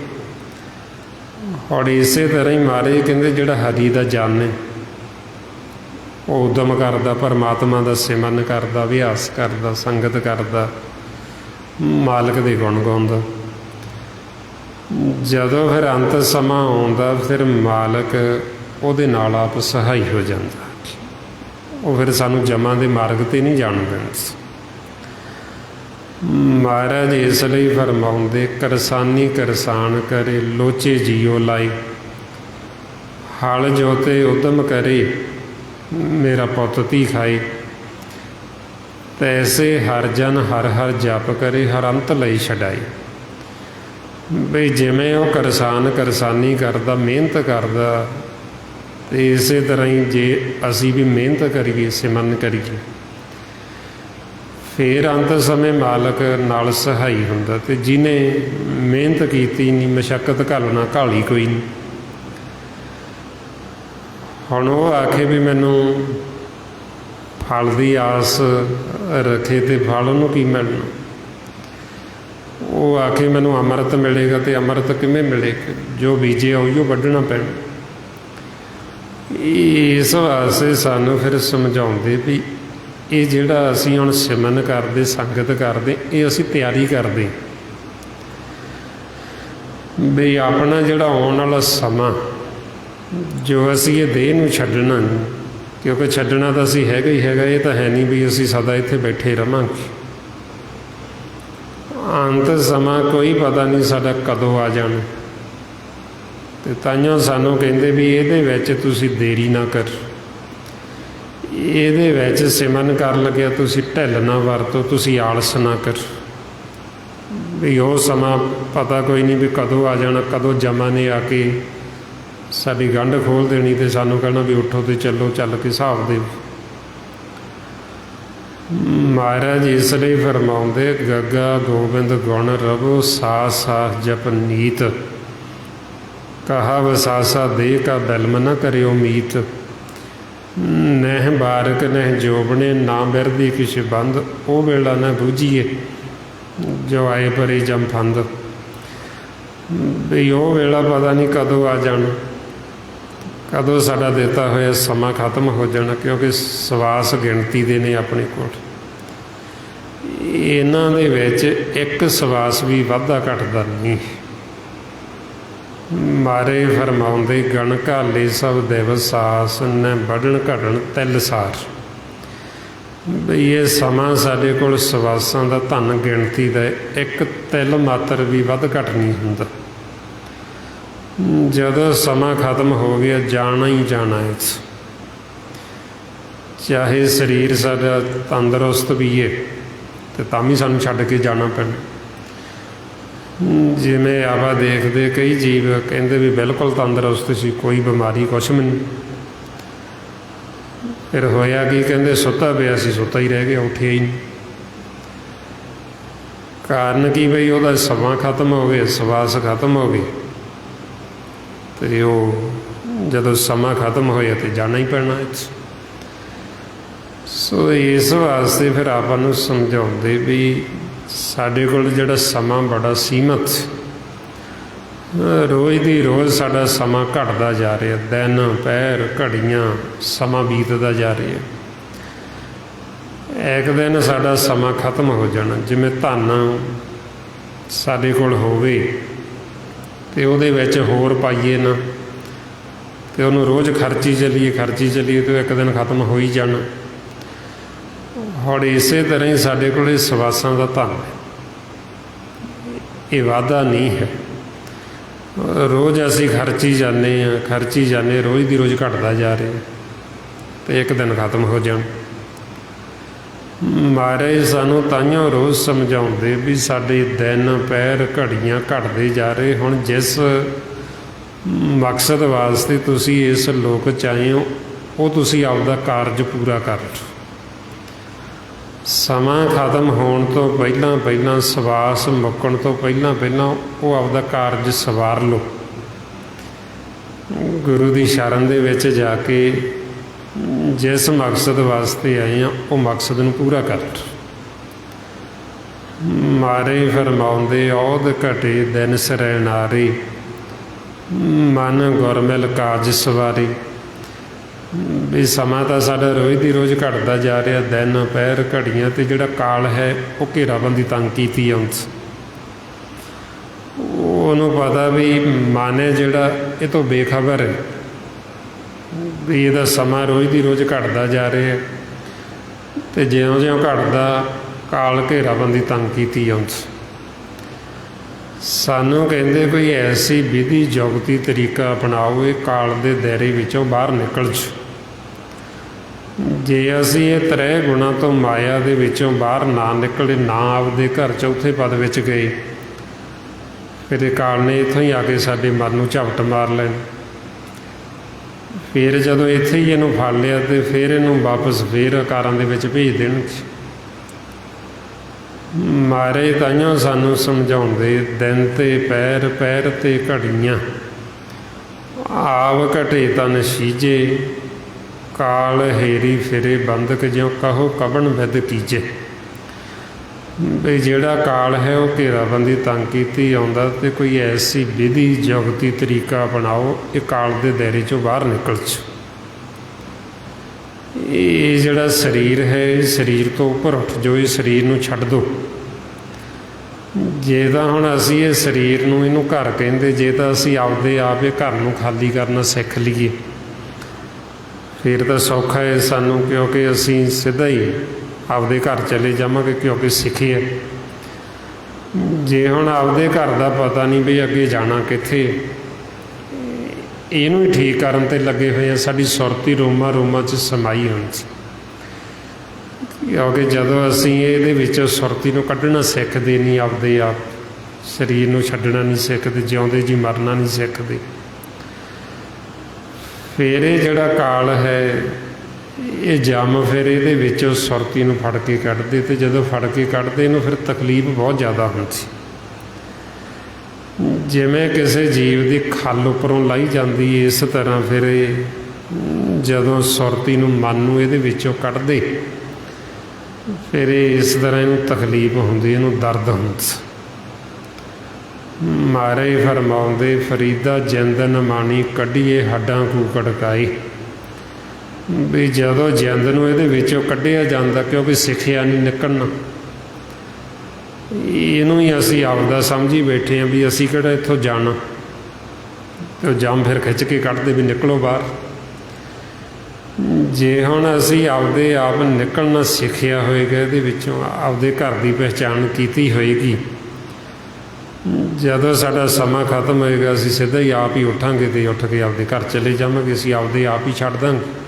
ਔਰ ਇਸੇ ਤਰ੍ਹਾਂ ਹੀ ਮਹਾਰਾਜ ਕਹਿੰਦੇ ਜਿਹੜਾ ਹਰੀ ਦਾ ਜਨ ਹੈ, ਉਹ ਉਦਮ ਕਰਦਾ, ਪਰਮਾਤਮਾ ਦਾ ਸਿਮਰਨ ਕਰਦਾ, ਅਭਿਆਸ ਕਰਦਾ, ਸੰਗਤ ਕਰਦਾ, ਮਾਲਕ ਦੇ ਗੁਣ ਗਾਉਂਦਾ। ਜਦੋਂ ਫਿਰ ਅੰਤ ਸਮਾਂ ਆਉਂਦਾ, ਫਿਰ ਮਾਲਕ ਉਹਦੇ ਨਾਲ ਆਪ ਸਹਾਈ ਹੋ ਜਾਂਦਾ, ਉਹ ਫਿਰ ਸਾਨੂੰ ਜਮਾਂ ਦੇ ਮਾਰਗ 'ਤੇ ਨਹੀਂ ਜਾਣ ਦਿੰਦਾ। ਮਹਾਰਾਜ ਇਸ ਲਈ ਫਰਮਾਉਂਦੇ, ਕਿਰਸਾਨੀ ਕਿਰਸਾਨ ਕਰੇ, ਲੋਚੇ ਜੀਓ ਲਾਈ, ਹਲ ਜੋਤੇ ਉਦਮ ਕਰੇ, ਮੇਰਾ ਪੁੱਤ ਧੀ ਖਾਏ। ਤੈਸੇ ਹਰ ਜਨ ਹਰ ਹਰ ਜਪ ਕਰੇ, ਹਰ ਅੰਤ ਲਈ ਛਡਾਈ। ਬਈ ਜਿਵੇਂ ਉਹ ਕਿਰਸਾਨ ਕਿਰਸਾਨੀ ਕਰਦਾ, ਮਿਹਨਤ ਕਰਦਾ, ਤੇ ਇਸੇ ਤਰ੍ਹਾਂ ਹੀ ਜੇ ਅਸੀਂ ਵੀ ਮਿਹਨਤ ਕਰੀਏ, ਸਿਮਰਨ ਕਰੀਏ, ਫਿਰ ਅੰਤ ਸਮੇਂ ਮਾਲਕ ਨਾਲ ਸਹਾਈ ਹੁੰਦਾ। ਤੇ ਜਿਹਨੇ ਮਿਹਨਤ ਕੀਤੀ ਨਹੀਂ, ਮਸ਼ੱਕਤ ਘਾਲਣਾ ਘਾਲੀ ਕੋਈ ਨਹੀਂ। ਹੁਣ ਉਹ ਆਖੇ ਵੀ ਮੈਨੂੰ ਫਲ ਦੀ ਆਸ ਰੱਖੇ ਤੇ ਫਲ ਉਹਨੂੰ ਕੀ ਮਿਲਣਾ। ਉਹ ਆਖੇ ਮੈਨੂੰ ਅੰਮ੍ਰਿਤ ਮਿਲੇਗਾ, ਤੇ ਅੰਮ੍ਰਿਤ ਕਿਵੇਂ ਮਿਲੇਗਾ? ਜੋ ਬੀਜਿਆ ਉਹੀਓ ਵੱਢਣਾ ਪੈਣਾ। ਇਸ ਵਾਸਤੇ ਸਾਨੂੰ ਫਿਰ ਸਮਝਾਉਂਦੇ ਵੀ ਇਹ ਜਿਹੜਾ ਅਸੀਂ ਹੁਣ ਸਿਮਰਨ ਕਰਦੇ, ਸੰਗਤ ਕਰਦੇ, ਇਹ ਅਸੀਂ ਤਿਆਰੀ ਕਰਦੇ ਵੀ ਆਪਣਾ ਜਿਹੜਾ ਆਉਣ ਵਾਲਾ ਸਮਾਂ, ਜੋ ਅਸੀਂ ਇਹ ਦੇਹ ਨੂੰ ਛੱਡਣਾ ਨਹੀਂ, ਕਿਉਂਕਿ ਛੱਡਣਾ ਤਾਂ ਅਸੀਂ ਹੈਗਾ ਹੀ ਹੈਗਾ। ਇਹ ਤਾਂ ਹੈ ਨਹੀਂ ਵੀ ਅਸੀਂ ਸਦਾ ਇੱਥੇ ਬੈਠੇ ਰਹਾਂਗੇ। ਅੰਤ ਸਮਾਂ ਕੋਈ ਪਤਾ ਨਹੀਂ ਸਾਡਾ ਕਦੋਂ ਆ ਜਾਣਾ। ਤੇ ਤਾਈਓ ਸਾਨੂੰ ਕਹਿੰਦੇ ਵੀ ਇਹਦੇ ਵਿੱਚ ਤੁਸੀਂ ਦੇਰੀ ਨਾ ਕਰ, ਇਹਦੇ ਵਿੱਚ ਸਿਮਰਨ ਕਰਨ ਲੱਗਿਆ ਤੁਸੀਂ ਢਿੱਲ ਨਾ ਵਰਤੋ, ਤੁਸੀਂ ਆਲਸ ਨਾ ਕਰ। ਵੀ ਉਹ ਸਮਾਂ ਪਤਾ ਕੋਈ ਨਹੀਂ ਵੀ ਕਦੋਂ ਆ ਜਾਣਾ, ਕਦੋਂ ਜਮਾ ਨੇ ਆ ਕੇ ਸਾਡੀ ਗੰਢ ਖੋਲ੍ਹ ਦੇਣੀ ਤੇ ਸਾਨੂੰ ਕਹਿਣਾ ਵੀ ਉੱਠੋ ਤੇ ਚੱਲੋ, ਚੱਲ ਕੇ ਹਿਸਾਬ ਦੇ। ਮਹਾਰਾਜ ਇਸ ਲਈ ਫਰਮਾਉਂਦੇ, ਗੱਗਾ ਗੋਬਿੰਦ ਗੁਣ ਰਵੋ, ਸਾਸ ਸਾਸ ਜਪ ਨੀਤ, ਕਹਾ ਵਸਾਸਾ ਦੇ ਕਾ ਬਿਲਮ ਨਾ ਕਰਿਓ ਮੀਤ। ਨਹਿ ਬਾਰਕ ਨਹਿ ਜੋਬਣੇ, ਨਾ ਬਿਰਦੀ ਕਿਛ ਬੰਦ, ਉਹ ਵੇਲਾ ਨਾ ਬੂਝੀਏ ਜੋ ਆਏ ਪਰੇ ਜਮ ਫੰਦ। ਵੀ ਉਹ ਵੇਲਾ ਪਤਾ ਨਹੀਂ ਕਦੋਂ ਆ ਜਾਣਾ, ਕਦੋਂ ਸਾਡਾ ਦਿੱਤਾ ਹੋਇਆ ਸਮਾਂ ਖਤਮ ਹੋ ਜਾਣਾ। ਕਿਉਂਕਿ ਸਵਾਸ ਗਿਣਤੀ ਦੇ ਨੇ ਆਪਣੇ ਕੋਲ, ਇਹਨਾਂ ਦੇ ਵਿੱਚ ਇੱਕ ਸਵਾਸ ਵੀ ਵਾਧਾ ਘਟਦਾ ਨਹੀਂ। ਮਾਰੇ ਫਰਮਾਉਂਦੇ, ਗਣ ਘਾਲੇ ਸਭ ਦਿਵਸ ਆਸ, ਨ ਵੱਢਣ ਘਟਣ ਤਿਲ ਸਾਰ। ਬਈ ਇਹ ਸਮਾਂ ਸਾਡੇ ਕੋਲ ਸਵਾਸਾਂ ਦਾ ਧਨ ਗਿਣਤੀ ਦਾ ਇੱਕ ਤਿਲ ਮਾਤਰ ਵੀ ਵੱਧ ਘੱਟ ਨਹੀਂ ਹੁੰਦਾ। ਜਦੋਂ ਸਮਾਂ ਖਤਮ ਹੋ ਗਿਆ, ਜਾਣਾ ਹੀ ਜਾਣਾ ਹੈ। ਚਾਹੇ ਸਰੀਰ ਸਾਡਾ ਤੰਦਰੁਸਤ ਵੀ ਹੈ ਤੇ ਤਾਂ ਵੀ ਸਾਨੂੰ ਛੱਡ ਕੇ ਜਾਣਾ ਪੈਣਾ। ਜਿਵੇਂ ਆਪਾਂ ਦੇਖਦੇ ਕਈ ਜੀਵ ਕਹਿੰਦੇ ਵੀ ਬਿਲਕੁਲ ਤੰਦਰੁਸਤ ਸੀ, ਕੋਈ ਬਿਮਾਰੀ ਕੁਛ ਵੀ ਨਹੀਂ। ਫਿਰ ਹੋਇਆ ਕੀ? ਕਹਿੰਦੇ ਸੁੱਤਾ ਪਿਆ ਸੀ, ਸੁੱਤਾ ਹੀ ਰਹਿ ਗਿਆ, ਉੱਠਿਆ ਹੀ ਨਹੀਂ। ਕਾਰਨ ਕੀ? ਬਈ ਉਹਦਾ ਸਮਾਂ ਖਤਮ ਹੋ ਗਿਆ, ਸਵਾਸ ਖਤਮ ਹੋ ਗਏ, ਤੇ ਉਹ ਜਦੋਂ ਸਮਾਂ ਖਤਮ ਹੋਇਆ ਤੇ ਜਾਣਾ ਹੀ ਪੈਣਾ। ਸੋ ਇਸ ਵਾਸਤੇ ਫਿਰ ਆਪਾਂ ਨੂੰ ਸਮਝਾਉਂਦੇ ਵੀ ਸਾਡੇ ਕੋਲ ਜਿਹੜਾ ਸਮਾਂ ਬੜਾ ਸੀਮਤ, ਰੋਜ਼ ਦੀ ਰੋਜ਼ ਸਾਡਾ ਸਮਾਂ ਘਟਦਾ ਜਾ ਰਿਹਾ। ਦਿਨ ਪਹਿਰ ਘੜੀਆਂ ਸਮਾਂ ਬੀਤਦਾ ਜਾ ਰਿਹਾ। ਇੱਕ ਦਿਨ ਸਾਡਾ ਸਮਾਂ ਖਤਮ ਹੋ ਜਾਣਾ। ਜਿਵੇਂ ਧਨ ਸਾਡੇ ਕੋਲ ਹੋਵੇ ਤੇ ਉਹਦੇ ਵਿੱਚ ਹੋਰ ਪਾਈਏ ਨਾ, ਤੇ ਉਹਨੂੰ ਰੋਜ਼ ਖਰਚੀ ਚੱਲੀਏ ਤੇ ਇੱਕ ਦਿਨ ਖਤਮ ਹੋ ਹੀ ਜਾਣਾ। ਹੁਣ ਇਸੇ ਤਰ੍ਹਾਂ ਹੀ ਸਾਡੇ ਕੋਲ ਇਹ ਸਵਾਸਾਂ ਦਾ ਧਨ ਹੈ, ਇਹ ਵਾਧਾ ਨਹੀਂ ਹੈ। ਰੋਜ਼ ਅਸੀਂ ਖਰਚੀ ਜਾਂਦੇ ਰੋਜ਼ ਦੀ ਰੋਜ਼ ਘਟਦਾ ਜਾ ਰਿਹਾ, ਤੇ ਇੱਕ ਦਿਨ ਖਤਮ ਹੋ ਜਾਣ। ਮਹਾਰਾਜ ਸਾਨੂੰ ਤਾਈਓ ਰੋਜ਼ ਸਮਝਾਉਂਦੇ ਵੀ ਸਾਡੇ ਦਿਨ ਪਹਿਰ ਘੜੀਆਂ ਘਟਦੇ ਜਾ ਰਹੇ। ਹੁਣ ਜਿਸ ਮਕਸਦ ਵਾਸਤੇ ਤੁਸੀਂ ਇਸ ਲੋਕ 'ਚ ਆਏ ਹੋ, ਉਹ ਤੁਸੀਂ ਆਪਦਾ ਕਾਰਜ ਪੂਰਾ ਕਰ ਲਓ। ਸਮਾਂ ਖਤਮ ਹੋਣ ਤੋਂ ਪਹਿਲਾਂ ਸਵਾਸ ਮੁੱਕਣ ਤੋਂ ਪਹਿਲਾਂ ਉਹ ਆਪਦਾ ਕਾਰਜ ਸਵਾਰ ਲਓ। ਗੁਰੂ ਦੀ ਸ਼ਰਨ ਦੇ ਵਿੱਚ ਜਾ ਕੇ ਜਿਸ ਮਕਸਦ ਵਾਸਤੇ ਆਏ ਆ, ਉਹ ਮਕਸਦ ਨੂੰ ਪੂਰਾ ਕਰ ਲਓ। ਮਾਰੇ ਫਰਮਾਉਂਦੇ, ਔਧ ਘਟੇ ਦਿਨ ਸਰੈ ਨਾਰੀ, ਮਨ ਗੁਰਮਿਲ ਕਾਜ ਸਵਾਰੀ। ਵੀ ਸਮਾਂ ਤਾਂ ਸਾਡਾ ਰੋਜ਼ ਦੀ ਰੋਜ਼ ਘਟਦਾ ਜਾ ਰਿਹਾ। ਦਿਨ ਪਹਿਰ ਘੜੀਆਂ ਤੇ ਜਿਹੜਾ ਕਾਲ ਹੈ ਉਹ ਘੇਰਾਬੰਦੀ ਤੰਗ ਕੀਤੀ ਆ। ਉਹਨੂੰ ਪਤਾ ਵੀ ਮਨ ਹੈ ਜਿਹੜਾ ਇਹ ਤੋਂ ਬੇਖਬਰ ਹੈ ਵੀ ਇਹਦਾ ਸਮਾਂ ਰੋਜ਼ ਦੀ ਰੋਜ਼ ਘਟਦਾ ਜਾ ਰਿਹਾ, ਤੇ ਜਿਉਂ ਘਟਦਾ ਕਾਲ ਘੇਰਾਬੰਦੀ ਤੰਗ ਕੀਤੀ ਆ। ਸਾਨੂੰ ਕਹਿੰਦੇ ਕੋਈ ਐਸੀ ਵਿਧੀ ਜੁਗਤੀ ਤਰੀਕਾ ਅਪਣਾਓ, ਇਹ ਕਾਲ ਦੇ ਦਾਇਰੇ ਵਿੱਚੋਂ ਬਾਹਰ ਨਿਕਲ ਜਾਓ। ਜੇ ਅਸੀਂ ਇਹ ਤ੍ਰੈ ਗੁਣਾਂ ਤੋਂ, ਮਾਇਆ ਦੇ ਵਿੱਚੋਂ ਬਾਹਰ ਨਾ ਨਿਕਲੇ, ਨਾ ਆਪਦੇ ਘਰ ਚੌਥੇ ਪਦ ਵਿੱਚ ਗਏ, ਫਿਰ ਇਹ ਕਾਲ ਨੇ ਇੱਥੋਂ ਹੀ ਆ ਕੇ ਸਾਡੇ ਮਨ ਨੂੰ ਝਪਟ ਮਾਰ ਲੈਣ। ਫਿਰ ਜਦੋਂ ਇੱਥੇ ਹੀ ਇਹਨੂੰ ਫੜ ਲਿਆ ਤੇ ਫਿਰ ਇਹਨੂੰ ਵਾਪਸ ਫਿਰ ਆਕਾਰਾਂ ਦੇ ਵਿੱਚ ਭੇਜ ਦੇਣਗੇ। ਮਹਾਰਾਜ ਤਾਈਓ ਸਾਨੂੰ ਸਮਝਾਉਂਦੇ, ਦਿਨ ਤੇ ਪੈਰ, ਪੈਰ ਤੇ ਘੜੀਆਂ, ਆਵ ਘਟੇ ਤਨ ਸੀਜੇ, ਕਾਲ ਹੇਰੀ ਫਿਰੇ ਬੰਦਕ, ਜਿਉ ਕਹੋ ਕਬਣ ਵਿਦ ਕੀਜੇ। ਵੀ ਜਿਹੜਾ ਕਾਲ ਹੈ ਉਹ ਘੇਰਾਬੰਦੀ ਤੰਗ ਕੀਤੀ ਆਉਂਦਾ, ਤੇ ਕੋਈ ਐਸੀ ਵਿਧੀ ਜੁਗਤੀ ਤਰੀਕਾ ਅਪਣਾਓ ਇਹ ਕਾਲ ਦੇ ਦਾਇਰੇ 'ਚੋਂ ਬਾਹਰ ਨਿਕਲ ਜਾਓ। ਇਹ ਜਿਹੜਾ ਸਰੀਰ ਹੈ, ਇਹ ਸਰੀਰ ਤੋਂ ਉੱਪਰ ਉੱਠ ਜਾਓ, ਇਹ ਸਰੀਰ ਨੂੰ ਛੱਡ ਦਿਓ। ਜੇ ਤਾਂ ਹੁਣ ਅਸੀਂ ਇਹ ਸਰੀਰ ਨੂੰ ਇਹਨੂੰ ਘਰ ਕਹਿੰਦੇ, ਜੇ ਤਾਂ ਅਸੀਂ ਆਪਦੇ ਆਪ ਇਹ ਘਰ ਨੂੰ ਖਾਲੀ ਕਰਨਾ ਸਿੱਖ ਲਈਏ ਫਿਰ ਤਾਂ ਸੌਖਾ ਹੈ ਸਾਨੂੰ, ਕਿਉਂਕਿ ਅਸੀਂ ਸਿੱਧਾ ਹੀ ਆਪਦੇ ਘਰ ਚਲੇ ਜਾਵਾਂਗੇ, ਕਿਉਂਕਿ ਸਿੱਖੇ ਹੈ। ਜੇ ਹੁਣ ਆਪਦੇ ਘਰ ਦਾ ਪਤਾ ਨਹੀਂ ਵੀ ਅੱਗੇ ਜਾਣਾ ਕਿੱਥੇ, ਇਹਨੂੰ ਹੀ ਠੀਕ ਕਰਨ 'ਤੇ ਲੱਗੇ ਹੋਏ ਆ। ਸਾਡੀ ਸੁਰਤੀ ਰੋਮਾਂ ਰੋਮਾਂ 'ਚ ਸਮਾਈ ਹੋਈ ਸੀ, ਕਿਉਂਕਿ ਜਦੋਂ ਅਸੀਂ ਇਹਦੇ ਵਿੱਚੋਂ ਸੁਰਤੀ ਨੂੰ ਕੱਢਣਾ ਸਿੱਖਦੇ ਨਹੀਂ, ਆਪਦੇ ਆਪ ਸਰੀਰ ਨੂੰ ਛੱਡਣਾ ਨਹੀਂ ਸਿੱਖਦੇ, ਜਿਉਂਦੇ ਜੀ ਮਰਨਾ ਨਹੀਂ ਸਿੱਖਦੇ, ਫਿਰ ਇਹ ਜਿਹੜਾ ਕਾਲ ਹੈ ਇਹ ਜੰਮ ਫਿਰ ਇਹਦੇ ਵਿੱਚੋਂ ਸੁਰਤੀ ਨੂੰ ਫੜ ਕੇ ਕੱਢਦੇ, ਅਤੇ ਜਦੋਂ ਫੜ ਕੇ ਕੱਢਦੇ ਇਹਨੂੰ ਫਿਰ ਤਕਲੀਫ ਬਹੁਤ ਜ਼ਿਆਦਾ ਹੁੰਦੀ। ਜਿਵੇਂ ਕਿਸੇ ਜੀਵ ਦੀ ਖੱਲ ਉੱਪਰੋਂ ਲਾਹੀ ਜਾਂਦੀ, ਇਸ ਤਰ੍ਹਾਂ ਫਿਰ ਇਹ ਜਦੋਂ ਸੁਰਤੀ ਨੂੰ, ਮਨ ਨੂੰ ਇਹਦੇ ਵਿੱਚੋਂ ਕੱਢਦੇ, ਫਿਰ ਇਹ ਇਸ ਤਰ੍ਹਾਂ ਇਹਨੂੰ ਤਕਲੀਫ ਹੁੰਦੀ, ਇਹਨੂੰ ਦਰਦ ਹੁੰਦਾ। ਮਾਰੇ ਫਰਮਾਉਂਦੇ, ਫਰੀਦਾ ਜਿੰਦ ਨ ਮਾਣੀ, ਕੱਢੀਏ ਹੱਡਾਂ ਕੂਕੜਕਾਈ। ਵੀ ਜਦੋਂ ਜਿੰਦ ਨੂੰ ਇਹਦੇ ਵਿੱਚੋਂ ਕੱਢਿਆ ਜਾਂਦਾ, ਕਿਉਂਕਿ ਸਿੱਖਿਆ ਨਹੀਂ ਨਿਕਲਣਾ, ਇਹਨੂੰ ਹੀ ਅਸੀਂ ਆਪਦਾ ਸਮਝੀ ਬੈਠੇ ਹਾਂ ਵੀ ਅਸੀਂ ਕਿਹੜਾ ਇੱਥੋਂ ਜਾਣਾ, ਅਤੇ ਉਹ ਜੰਮ ਫਿਰ ਖਿੱਚ ਕੇ ਕੱਢਦੇ ਵੀ ਨਿਕਲੋ ਬਾਹਰ। ਜੇ ਹੁਣ ਅਸੀਂ ਆਪਦੇ ਆਪ ਨਿਕਲਣਾ ਸਿੱਖਿਆ ਹੋਏਗਾ, ਇਹਦੇ ਵਿੱਚੋਂ ਆਪਦੇ ਘਰ ਦੀ ਪਹਿਚਾਣ ਕੀਤੀ ਹੋਏਗੀ, ਜਦੋਂ ਸਾਡਾ ਸਮਾਂ ਖਤਮ ਹੋਏਗਾ ਅਸੀਂ ਸਿੱਧਾ ਹੀ ਆਪ ਹੀ ਉੱਠਾਂਗੇ ਅਤੇ ਉੱਠ ਕੇ ਆਪਦੇ ਘਰ ਚਲੇ ਜਾਵਾਂਗੇ, ਅਸੀਂ ਆਪਦੇ ਆਪ ਹੀ ਛੱਡ ਦਾਂਗੇ।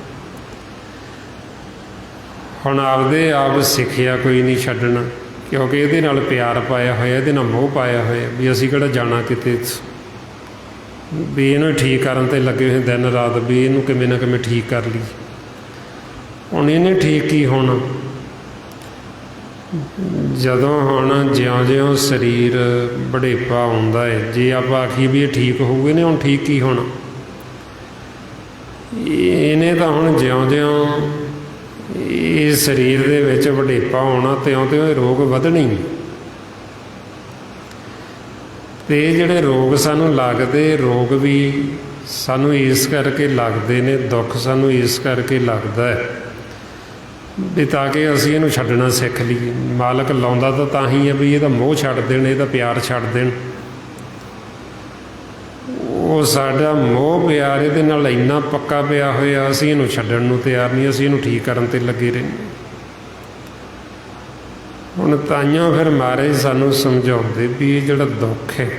ਹੁਣ ਆਪਦੇ ਆਪ ਸਿੱਖਿਆ ਕੋਈ ਨਹੀਂ ਛੱਡਣਾ, ਕਿਉਂਕਿ ਇਹਦੇ ਨਾਲ ਪਿਆਰ ਪਾਇਆ ਹੋਇਆ, ਇਹਦੇ ਨਾਲ ਮੋਹ ਪਾਇਆ ਹੋਇਆ, ਵੀ ਅਸੀਂ ਕਿਹੜਾ ਜਾਣਾ ਕਿਤੇ, ਵੀ ਇਹਨੂੰ ਠੀਕ ਕਰਨ 'ਤੇ ਲੱਗੇ ਹੋਏ ਦਿਨ ਰਾਤ, ਵੀ ਇਹਨੂੰ ਕਿਵੇਂ ਨਾ ਕਿਵੇਂ ਠੀਕ ਕਰ ਲਈ। ਹੁਣ ਇਹਨੇ ਠੀਕ ਕੀ ਹੋਣਾ, ਜਦੋਂ ਹੁਣ ਜਿਉਂ-ਜਿਉਂ ਸਰੀਰ ਬੁਢੇਪਾ ਆਉਂਦਾ ਹੈ, ਜੇ ਆਪਾਂ ਆਖੀਏ ਵੀ ਇਹ ਠੀਕ ਹੋਊਗੇ, ਇਹਨੇ ਹੁਣ ਠੀਕ ਕੀ ਹੋਣਾ। ਇਹਨੇ ਤਾਂ ਹੁਣ ਜਿਉਂ-ਜਿਉਂ ਇਹ ਸਰੀਰ ਦੇ ਵਿੱਚ ਵਡੇਪਾ ਆਉਣਾ, ਤਿਉਂ-ਤਿਉਂ ਇਹ ਰੋਗ ਵਧਣੇ। ਅਤੇ ਇਹ ਜਿਹੜੇ ਰੋਗ ਸਾਨੂੰ ਲੱਗਦੇ, ਰੋਗ ਵੀ ਸਾਨੂੰ ਇਸ ਕਰਕੇ ਲੱਗਦੇ ਨੇ, ਦੁੱਖ ਸਾਨੂੰ ਇਸ ਕਰਕੇ ਲੱਗਦਾ ਹੈ ਵੀ ਤਾਂ ਕਿ ਅਸੀਂ ਇਹਨੂੰ ਛੱਡਣਾ ਸਿੱਖ ਲਈਏ। ਮਾਲਕ ਲਾਉਂਦਾ ਤਾਂ ਹੀ ਹੈ ਵੀ ਇਹਦਾ ਮੋਹ ਛੱਡ ਦੇਣ, ਇਹਦਾ ਪਿਆਰ ਛੱਡ ਦੇਣ। ਉਹ ਸਾਡਾ ਮੋਹ ਪਿਆਰ ਇਹਦੇ ਨਾਲ ਇੰਨਾ ਪੱਕਾ ਪਿਆ ਹੋਇਆ, ਅਸੀਂ ਇਹਨੂੰ ਛੱਡਣ ਨੂੰ ਤਿਆਰ ਨਹੀਂ, ਅਸੀਂ ਇਹਨੂੰ ਠੀਕ ਕਰਨ 'ਤੇ ਲੱਗੇ ਰਹਿੰਦੇ। ਹੁਣ ਤਾਈਆਂ ਫਿਰ ਮਹਾਰਾਜ ਸਾਨੂੰ ਸਮਝਾਉਂਦੇ ਵੀ ਇਹ ਜਿਹੜਾ ਦੁੱਖ ਹੈ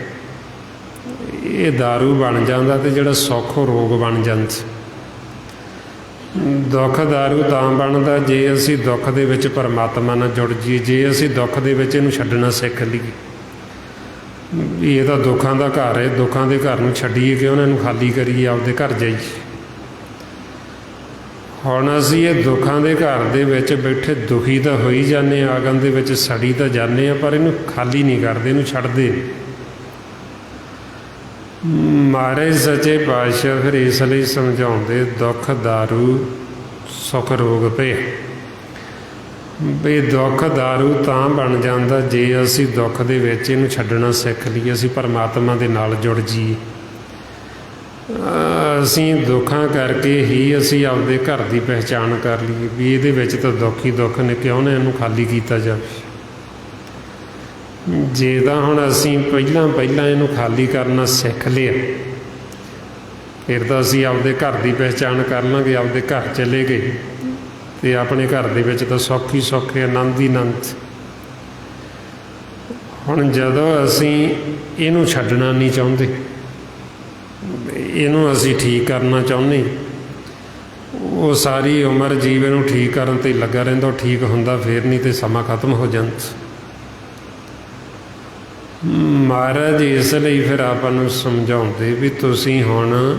ਇਹ ਦਾਰੂ ਬਣ ਜਾਂਦਾ, ਅਤੇ ਜਿਹੜਾ ਸੁੱਖ ਉਹ ਰੋਗ ਬਣ ਜਾਂਦਾ। ਦੁੱਖ ਦਾਰੂ ਤਾਂ ਬਣਦਾ ਜੇ ਅਸੀਂ ਦੁੱਖ ਦੇ ਵਿੱਚ ਪਰਮਾਤਮਾ ਨਾਲ ਜੁੜ ਜਾਈਏ, ਜੇ ਅਸੀਂ ਦੁੱਖ ਦੇ ਵਿੱਚ ਇਹਨੂੰ ਛੱਡਣਾ ਸਿੱਖ ਲਈਏ ਵੀ ਇਹ ਤਾਂ ਦੁੱਖਾਂ ਦਾ ਘਰ ਹੈ, ਦੁੱਖਾਂ ਦੇ ਘਰ ਨੂੰ ਛੱਡੀਏ ਕਿ ਉਹਨਾਂ ਨੂੰ ਖਾਲੀ ਕਰੀਏ, ਆਪਦੇ ਘਰ ਜਾਈਏ। ਹੁਣ ਅਸੀਂ ਇਹ ਦੁੱਖਾਂ ਦੇ ਘਰ ਦੇ ਵਿੱਚ ਬੈਠੇ ਦੁਖੀ ਤਾਂ ਹੋਈ ਜਾਂਦੇ ਹਾਂ, ਆਗਨ ਦੇ ਵਿੱਚ ਸੜੀ ਤਾਂ ਜਾਂਦੇ ਹਾਂ, ਪਰ ਇਹਨੂੰ ਖਾਲੀ ਨਹੀਂ ਕਰਦੇ, ਇਹਨੂੰ ਛੱਡਦੇ ਨਹੀਂ। ਮਹਾਰਾਜ ਸੱਚੇ ਪਾਤਸ਼ਾਹ ਫਿਰ ਇਸ ਲਈ ਸਮਝਾਉਂਦੇ, ਦੁੱਖ ਦਾਰੂ ਸੁੱਖ ਰੋਗ ਭਏ। ਵੀ ਦੁੱਖ ਦਾਰੂ ਤਾਂ ਬਣ ਜਾਂਦਾ ਜੇ ਅਸੀਂ ਦੁੱਖ ਦੇ ਵਿੱਚ ਇਹਨੂੰ ਛੱਡਣਾ ਸਿੱਖ ਲਈਏ, ਅਸੀਂ ਪਰਮਾਤਮਾ ਦੇ ਨਾਲ ਜੁੜ ਜਾਈਏ। ਅਸੀਂ ਦੁੱਖਾਂ ਕਰਕੇ ਹੀ ਅਸੀਂ ਆਪਦੇ ਘਰ ਦੀ ਪਹਿਚਾਣ ਕਰ ਲਈਏ ਵੀ ਇਹਦੇ ਵਿੱਚ ਤਾਂ ਦੁੱਖ ਹੀ ਦੁੱਖ ਨੇ, ਕਿਉਂ ਨਾ ਇਹਨੂੰ ਖਾਲੀ ਕੀਤਾ ਜਾਵੇ। ਜੇ ਤਾਂ ਹੁਣ ਅਸੀਂ ਪਹਿਲਾਂ ਇਹਨੂੰ ਖਾਲੀ ਕਰਨਾ ਸਿੱਖ ਲਿਆ, ਫਿਰ ਤਾਂ ਅਸੀਂ ਆਪਦੇ ਘਰ ਦੀ ਪਹਿਚਾਣ ਕਰ ਲਾਂਗੇ, ਆਪਦੇ ਘਰ ਚਲੇ ਗਏ ਅਤੇ ਆਪਣੇ ਘਰ ਦੇ ਵਿੱਚ ਤਾਂ ਸੁੱਖ ਹੀ ਸੁੱਖ ਹੈ, ਆਨੰਦ ਹੀ ਆਨੰਦ। ਹੁਣ ਜਦੋਂ ਅਸੀਂ ਇਹਨੂੰ ਛੱਡਣਾ ਨਹੀਂ ਚਾਹੁੰਦੇ, ਇਹਨੂੰ ਅਸੀਂ ਠੀਕ ਕਰਨਾ ਚਾਹੁੰਦੇ, ਉਹ ਸਾਰੀ ਉਮਰ ਜੀਵ ਨੂੰ ਠੀਕ ਕਰਨ 'ਤੇ ਲੱਗਾ ਰਹਿੰਦਾ, ਉਹ ਠੀਕ ਹੁੰਦਾ ਫਿਰ ਨਹੀਂ, ਅਤੇ ਸਮਾਂ ਖਤਮ ਹੋ ਜਾਂਦਾ। ਮਹਾਰਾਜ ਇਸ ਲਈ ਫਿਰ ਆਪਾਂ ਨੂੰ ਸਮਝਾਉਂਦੇ ਵੀ ਤੁਸੀਂ ਹੁਣ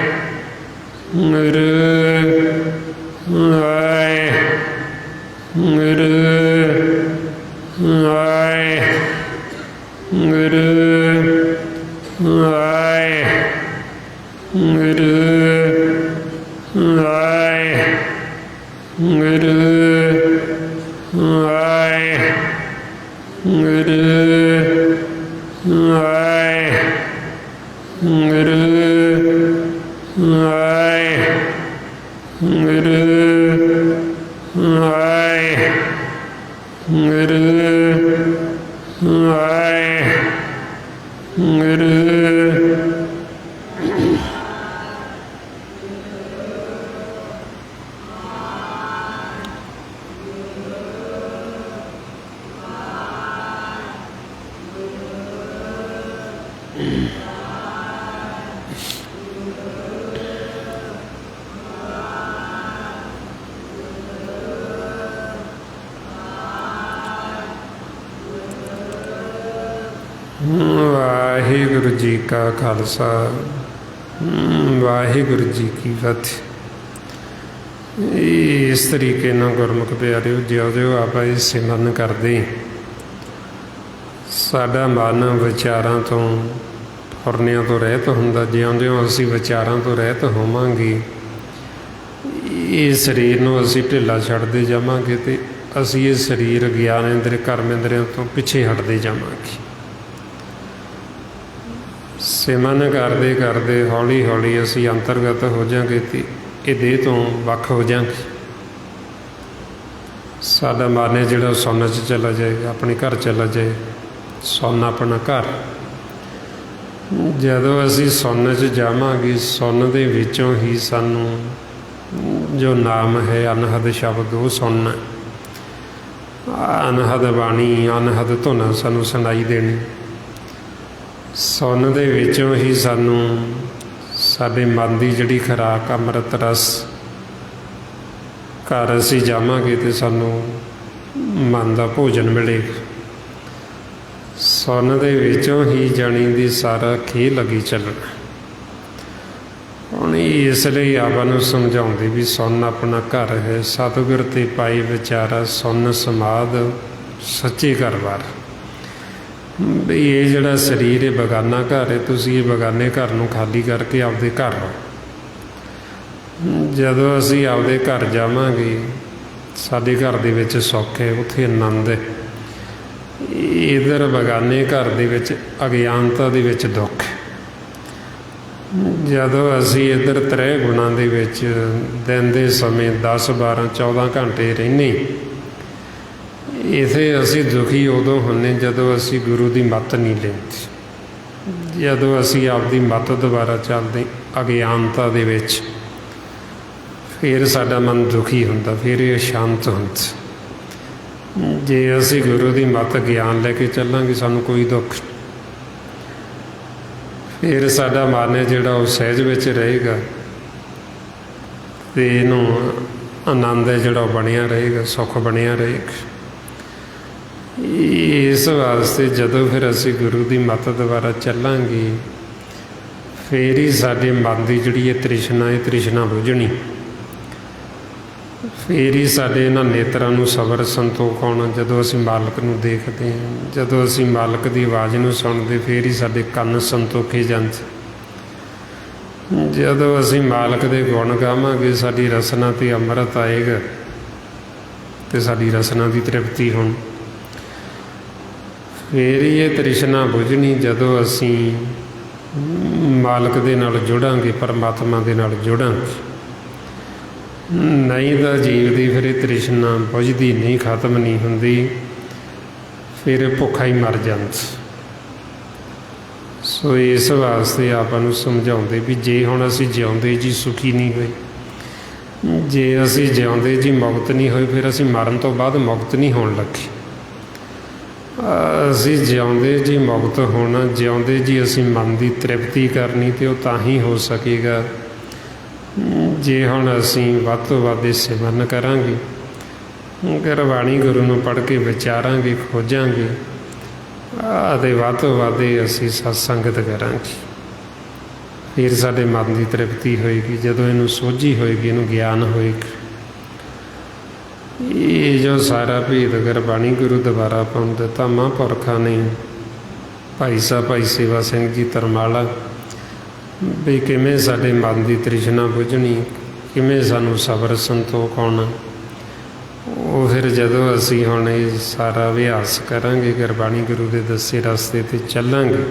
ਵਾਹਿਗੁਰੂ ਜੀ ਕਾ ਖਾਲਸਾ, ਵਾਹਿਗੁਰੂ ਜੀ ਕੀ ਫਤਿਹ। ਇਸ ਤਰੀਕੇ ਨਾਲ ਗੁਰਮੁਖ ਪਿਆਰਿਓ, ਜਿਉਂ-ਜਿਉਂ ਆਪਾਂ ਇਹ ਸਿਮਰਨ ਕਰਦੇ, ਸਾਡਾ ਮਨ ਵਿਚਾਰਾਂ ਤੋਂ, ਫੁਰਨਿਆਂ ਤੋਂ ਰਹਿਤ ਹੁੰਦਾ। ਜਿਉਂ-ਜਿਉਂ ਅਸੀਂ ਵਿਚਾਰਾਂ ਤੋਂ ਰਹਿਤ ਹੋਵਾਂਗੇ, ਇਹ ਸਰੀਰ ਨੂੰ ਅਸੀਂ ਢਿੱਲਾ ਛੱਡਦੇ ਜਾਵਾਂਗੇ ਅਤੇ ਅਸੀਂ ਇਹ ਸਰੀਰ ਗਿਆਨ ਇੰਦਰੀ, ਕਰਮ ਇੰਦਰੀਆਂ ਤੋਂ ਪਿੱਛੇ ਹਟਦੇ ਜਾਵਾਂਗੇ। ਸਿਮਰਨ ਕਰਦੇ ਕਰਦੇ ਹੌਲੀ ਹੌਲੀ ਅਸੀਂ ਅੰਤਰਗਤ ਹੋ ਜਾਵਾਂਗੇ ਅਤੇ ਇਹ ਦੇਹ ਤੋਂ ਵੱਖ ਹੋ ਜਾਵਾਂਗੇ। ਸਾਡਾ ਮਨ ਹੈ ਜਿਹੜਾ ਸੁੰਨ 'ਚ ਚਲਾ ਜਾਏ, ਆਪਣੇ ਘਰ ਚਲਾ ਜਾਏ। ਸੁੰਨ ਆਪਣਾ ਘਰ। ਜਦੋਂ ਅਸੀਂ ਸੁੰਨ 'ਚ ਜਾਵਾਂਗੇ, ਸੁੰਨ ਦੇ ਵਿੱਚੋਂ ਹੀ ਸਾਨੂੰ ਜੋ ਨਾਮ ਹੈ, ਅਨਹਦ ਸ਼ਬਦ, ਉਹ ਸੁਣਨਾ। ਅਨਹਦ ਬਾਣੀ, ਅਨਹਦ ਧੁਨ ਸਾਨੂੰ ਸੁਣਾਈ ਦੇਣੀ। ਸੁੰਨ ਦੇ ਵਿੱਚੋਂ ਹੀ ਸਾਨੂੰ ਸਾਡੇ ਮਨ ਦੀ ਜਿਹੜੀ ਖੁਰਾਕ, ਅੰਮ੍ਰਿਤ ਰਸ, ਘਰ ਅਸੀਂ ਜਾਵਾਂਗੇ ਅਤੇ ਸਾਨੂੰ ਮਨ ਦਾ ਭੋਜਨ ਮਿਲੇਗਾ। ਸੁੰਨ ਦੇ ਵਿੱਚੋਂ ਹੀ ਜਾਣੀ ਦੀ ਸਾਰਾ ਖੇਲ ਲੱਗੀ ਚੱਲਣਾ। ਹੁਣ ਇਸ ਲਈ ਆਪਾਂ ਨੂੰ ਸਮਝਾਉਂਦੇ ਵੀ ਸੁੰਨ ਆਪਣਾ ਘਰ ਹੈ। ਸਤਿਗੁਰ ਤੇ ਪਾਈ ਵਿਚਾਰਾ, ਸੁੰਨ ਸਮਾਧ ਸੱਚੇ ਘਰ ਬਾਰ। ਵੀ ਇਹ ਜਿਹੜਾ ਸਰੀਰ ਇਹ ਬੇਗਾਨਾ ਘਰ ਹੈ, ਤੁਸੀਂ ਇਹ ਬੇਗਾਨੇ ਘਰ ਨੂੰ ਖਾਲੀ ਕਰਕੇ ਆਪਦੇ ਘਰ ਆਓ। ਜਦੋਂ ਅਸੀਂ ਆਪਦੇ ਘਰ ਜਾਵਾਂਗੇ, ਸਾਡੇ ਘਰ ਦੇ ਵਿੱਚ ਸੁੱਖ ਹੈ, ਉੱਥੇ ਆਨੰਦ ਹੈ। ਇੱਧਰ ਬੇਗਾਨੇ ਘਰ ਦੇ ਵਿੱਚ ਅਗਿਆਨਤਾ ਦੇ ਵਿੱਚ ਦੁੱਖ ਹੈ। ਜਦੋਂ ਅਸੀਂ ਇੱਧਰ ਤ੍ਰੈ ਗੁਣਾਂ ਦੇ ਵਿੱਚ ਦਿਨ ਦੇ ਸਮੇਂ 10, 12, 14 ਘੰਟੇ ਰਹਿੰਦੇ, ਇੱਥੇ ਅਸੀਂ ਦੁਖੀ ਉਦੋਂ ਹੁੰਦੇ ਜਦੋਂ ਅਸੀਂ ਗੁਰੂ ਦੀ ਮੱਤ ਨਹੀਂ ਲੈਂਦੇ। ਜਦੋਂ ਅਸੀਂ ਆਪਦੀ ਮੱਤ ਦੁਆਰਾ ਚੱਲਦੇ ਅਗਿਆਨਤਾ ਦੇ ਵਿੱਚ, ਫਿਰ ਸਾਡਾ ਮਨ ਦੁਖੀ ਹੁੰਦਾ, ਫਿਰ ਇਹ ਅਸ਼ਾਂਤ ਹੁੰਦਾ। ਜੇ ਅਸੀਂ ਗੁਰੂ ਦੀ ਮੱਤ ਗਿਆਨ ਲੈ ਕੇ ਚੱਲਾਂਗੇ, ਸਾਨੂੰ ਕੋਈ ਦੁੱਖ, ਫਿਰ ਸਾਡਾ ਮਨ ਹੈ ਜਿਹੜਾ ਉਹ ਸਹਿਜ ਵਿੱਚ ਰਹੇਗਾ ਅਤੇ ਇਹਨੂੰ ਆਨੰਦ ਹੈ ਜਿਹੜਾ ਉਹ ਬਣਿਆ ਰਹੇਗਾ, ਸੁੱਖ ਬਣਿਆ ਰਹੇਗਾ। ਇਸ ਵਾਸਤੇ ਜਦੋਂ ਫਿਰ ਅਸੀਂ ਗੁਰੂ ਦੀ ਮੱਤ ਦੁਆਰਾ ਚੱਲਾਂਗੇ, ਫਿਰ ਹੀ ਸਾਡੇ ਮਨ ਦੀ ਜਿਹੜੀ ਇਹ ਤ੍ਰਿਸ਼ਨਾ, ਇਹ ਤ੍ਰਿਸ਼ਨਾ ਬੁਝਣੀ। ਫਿਰ ਹੀ ਸਾਡੇ ਇਹਨਾਂ ਨੇਤਰਾਂ ਨੂੰ ਸਬਰ ਸੰਤੋਖ ਆਉਣਾ। ਜਦੋਂ ਅਸੀਂ ਮਾਲਕ ਨੂੰ ਦੇਖਦੇ ਹਾਂ, ਜਦੋਂ ਅਸੀਂ ਮਾਲਕ ਦੀ ਆਵਾਜ਼ ਨੂੰ ਸੁਣਦੇ, ਫਿਰ ਹੀ ਸਾਡੇ ਕੰਨ ਸੰਤੋਖੇ ਜਾਂਦੇ। ਜਦੋਂ ਅਸੀਂ ਮਾਲਕ ਦੇ ਗੁਣ ਗਾਵਾਂਗੇ, ਸਾਡੀ ਰਸਨਾ 'ਤੇ ਅੰਮ੍ਰਿਤ ਆਏਗਾ ਅਤੇ ਸਾਡੀ ਰਸਨਾ ਦੀ ਤ੍ਰਿਪਤੀ ਹੋਣੀ। ਫਿਰ ਹੀ ਇਹ ਤ੍ਰਿਸ਼ਨਾ ਬੁਝਣੀ ਜਦੋਂ ਅਸੀਂ ਮਾਲਕ ਦੇ ਨਾਲ ਜੁੜਾਂਗੇ, ਪਰਮਾਤਮਾ ਦੇ ਨਾਲ ਜੁੜਾਂਗੇ। ਨਹੀਂ ਤਾਂ ਜੀਵ ਦੀ ਫਿਰ ਇਹ ਤ੍ਰਿਸ਼ਨਾ ਬੁਝਦੀ ਨਹੀਂ, ਖਤਮ ਨਹੀਂ ਹੁੰਦੀ, ਫਿਰ ਭੁੱਖਾ ਹੀ ਮਰ ਜਾਂਦਾ। ਸੋ ਇਸ ਵਾਸਤੇ ਆਪਾਂ ਨੂੰ ਸਮਝਾਉਂਦੇ ਵੀ ਜੇ ਹੁਣ ਅਸੀਂ ਜਿਉਂਦੇ ਜੀ ਸੁਖੀ ਨਹੀਂ ਹੋਏ, ਜੇ ਅਸੀਂ ਜਿਉਂਦੇ ਜੀ ਮੁਕਤ ਨਹੀਂ ਹੋਏ, ਫਿਰ ਅਸੀਂ ਮਰਨ ਤੋਂ ਬਾਅਦ ਮੁਕਤ ਨਹੀਂ ਹੋਣ ਲੱਗੇ। ਅਸੀਂ ਜਿਉਂਦੇ ਜੀ ਮੁਕਤ ਹੋਣਾ, ਜਿਉਂਦੇ ਜੀ ਅਸੀਂ ਮਨ ਦੀ ਤ੍ਰਿਪਤੀ ਕਰਨੀ, ਅਤੇ ਉਹ ਤਾਂ ਹੀ ਹੋ ਸਕੇਗਾ ਜੇ ਹੁਣ ਅਸੀਂ ਵੱਧ ਤੋਂ ਵੱਧ ਸਿਮਰਨ ਕਰਾਂਗੇ, ਗੁਰਬਾਣੀ ਗੁਰੂ ਨੂੰ ਪੜ੍ਹ ਕੇ ਵਿਚਾਰਾਂਗੇ, ਖੋਜਾਂਗੇ, ਅਤੇ ਵੱਧ ਤੋਂ ਵੱਧ ਅਸੀਂ ਸਤਸੰਗਤ ਕਰਾਂਗੇ। ਫਿਰ ਸਾਡੇ ਮਨ ਦੀ ਤ੍ਰਿਪਤੀ ਹੋਏਗੀ। ਜਦੋਂ ਇਹਨੂੰ ਸੋਝੀ ਹੋਏਗੀ, ਇਹਨੂੰ ਗਿਆਨ ਹੋਏਗਾ, ਇਹ ਜੋ ਸਾਰਾ ਭੇਦ ਗੁਰਬਾਣੀ ਗੁਰੂ ਦੁਆਰਾ ਆਪਾਂ ਨੂੰ ਦਿੱਤਾ ਮਹਾਂਪੁਰਖਾਂ ਨੇ, ਭਾਈ ਸਾਹਿਬ ਭਾਈ ਸੇਵਾ ਸਿੰਘ ਜੀ ਤਰਮਾਲਾ, ਵੀ ਕਿਵੇਂ ਸਾਡੇ ਮਨ ਦੀ ਤ੍ਰਿਸ਼ਨਾ ਬੁੱਝਣੀ, ਕਿਵੇਂ ਸਾਨੂੰ ਸਬਰ ਸੰਤੋਖ ਆਉਣਾ। ਉਹ ਫਿਰ ਜਦੋਂ ਅਸੀਂ ਹੁਣ ਇਹ ਸਾਰਾ ਅਭਿਆਸ ਕਰਾਂਗੇ, ਗੁਰਬਾਣੀ ਗੁਰੂ ਦੇ ਦੱਸੇ ਰਸਤੇ 'ਤੇ ਚੱਲਾਂਗੇ,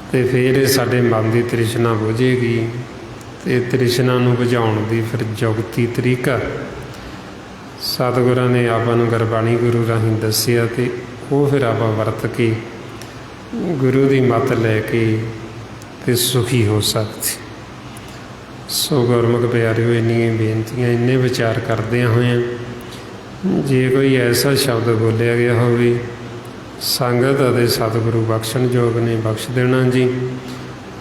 ਅਤੇ ਫਿਰ ਇਹ ਸਾਡੇ ਮਨ ਦੀ ਤ੍ਰਿਸ਼ਨਾ ਬੁਝੇਗੀ। ਅਤੇ ਤ੍ਰਿਸ਼ਨਾ ਨੂੰ ਬੁਝਾਉਣ ਦੀ ਫਿਰ ਜੁਗਤੀ ਤਰੀਕਾ ਸਤਿਗੁਰਾਂ ਨੇ ਆਪਾਂ ਨੂੰ ਗੁਰਬਾਣੀ ਗੁਰੂ ਰਾਹੀਂ ਦੱਸਿਆ, ਅਤੇ ਉਹ ਫਿਰ ਆਪਾਂ ਵਰਤ ਕੇ ਗੁਰੂ ਦੀ ਮੱਤ ਲੈ ਕੇ ਅਤੇ ਸੁਖੀ ਹੋ ਸਕਦੇ। ਸੋ ਗੁਰਮੁਖ ਪਿਆਰਿਓ, ਇੰਨੀਆਂ ਬੇਨਤੀਆਂ, ਇੰਨੇ ਵਿਚਾਰ ਕਰਦਿਆਂ ਹੋਇਆਂ ਜੇ ਕੋਈ ਐਸਾ ਸ਼ਬਦ ਬੋਲਿਆ ਗਿਆ ਹੋਵੇ ਸੰਗਤ ਅਤੇ ਸਤਿਗੁਰੂ ਬਖਸ਼ਣਯੋਗ ਨੇ ਬਖਸ਼ ਦੇਣਾ ਜੀ।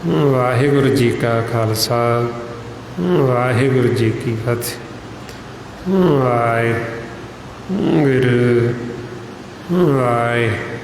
ਵਾਹਿਗੁਰੂ ਜੀ ਕਾ ਖਾਲਸਾ, ਵਾਹਿਗੁਰੂ ਜੀ ਕੀ ਫਤਿਹ। ਵਾਹਿਗੁਰੂ ਵਾਹਿਗੁਰੂ।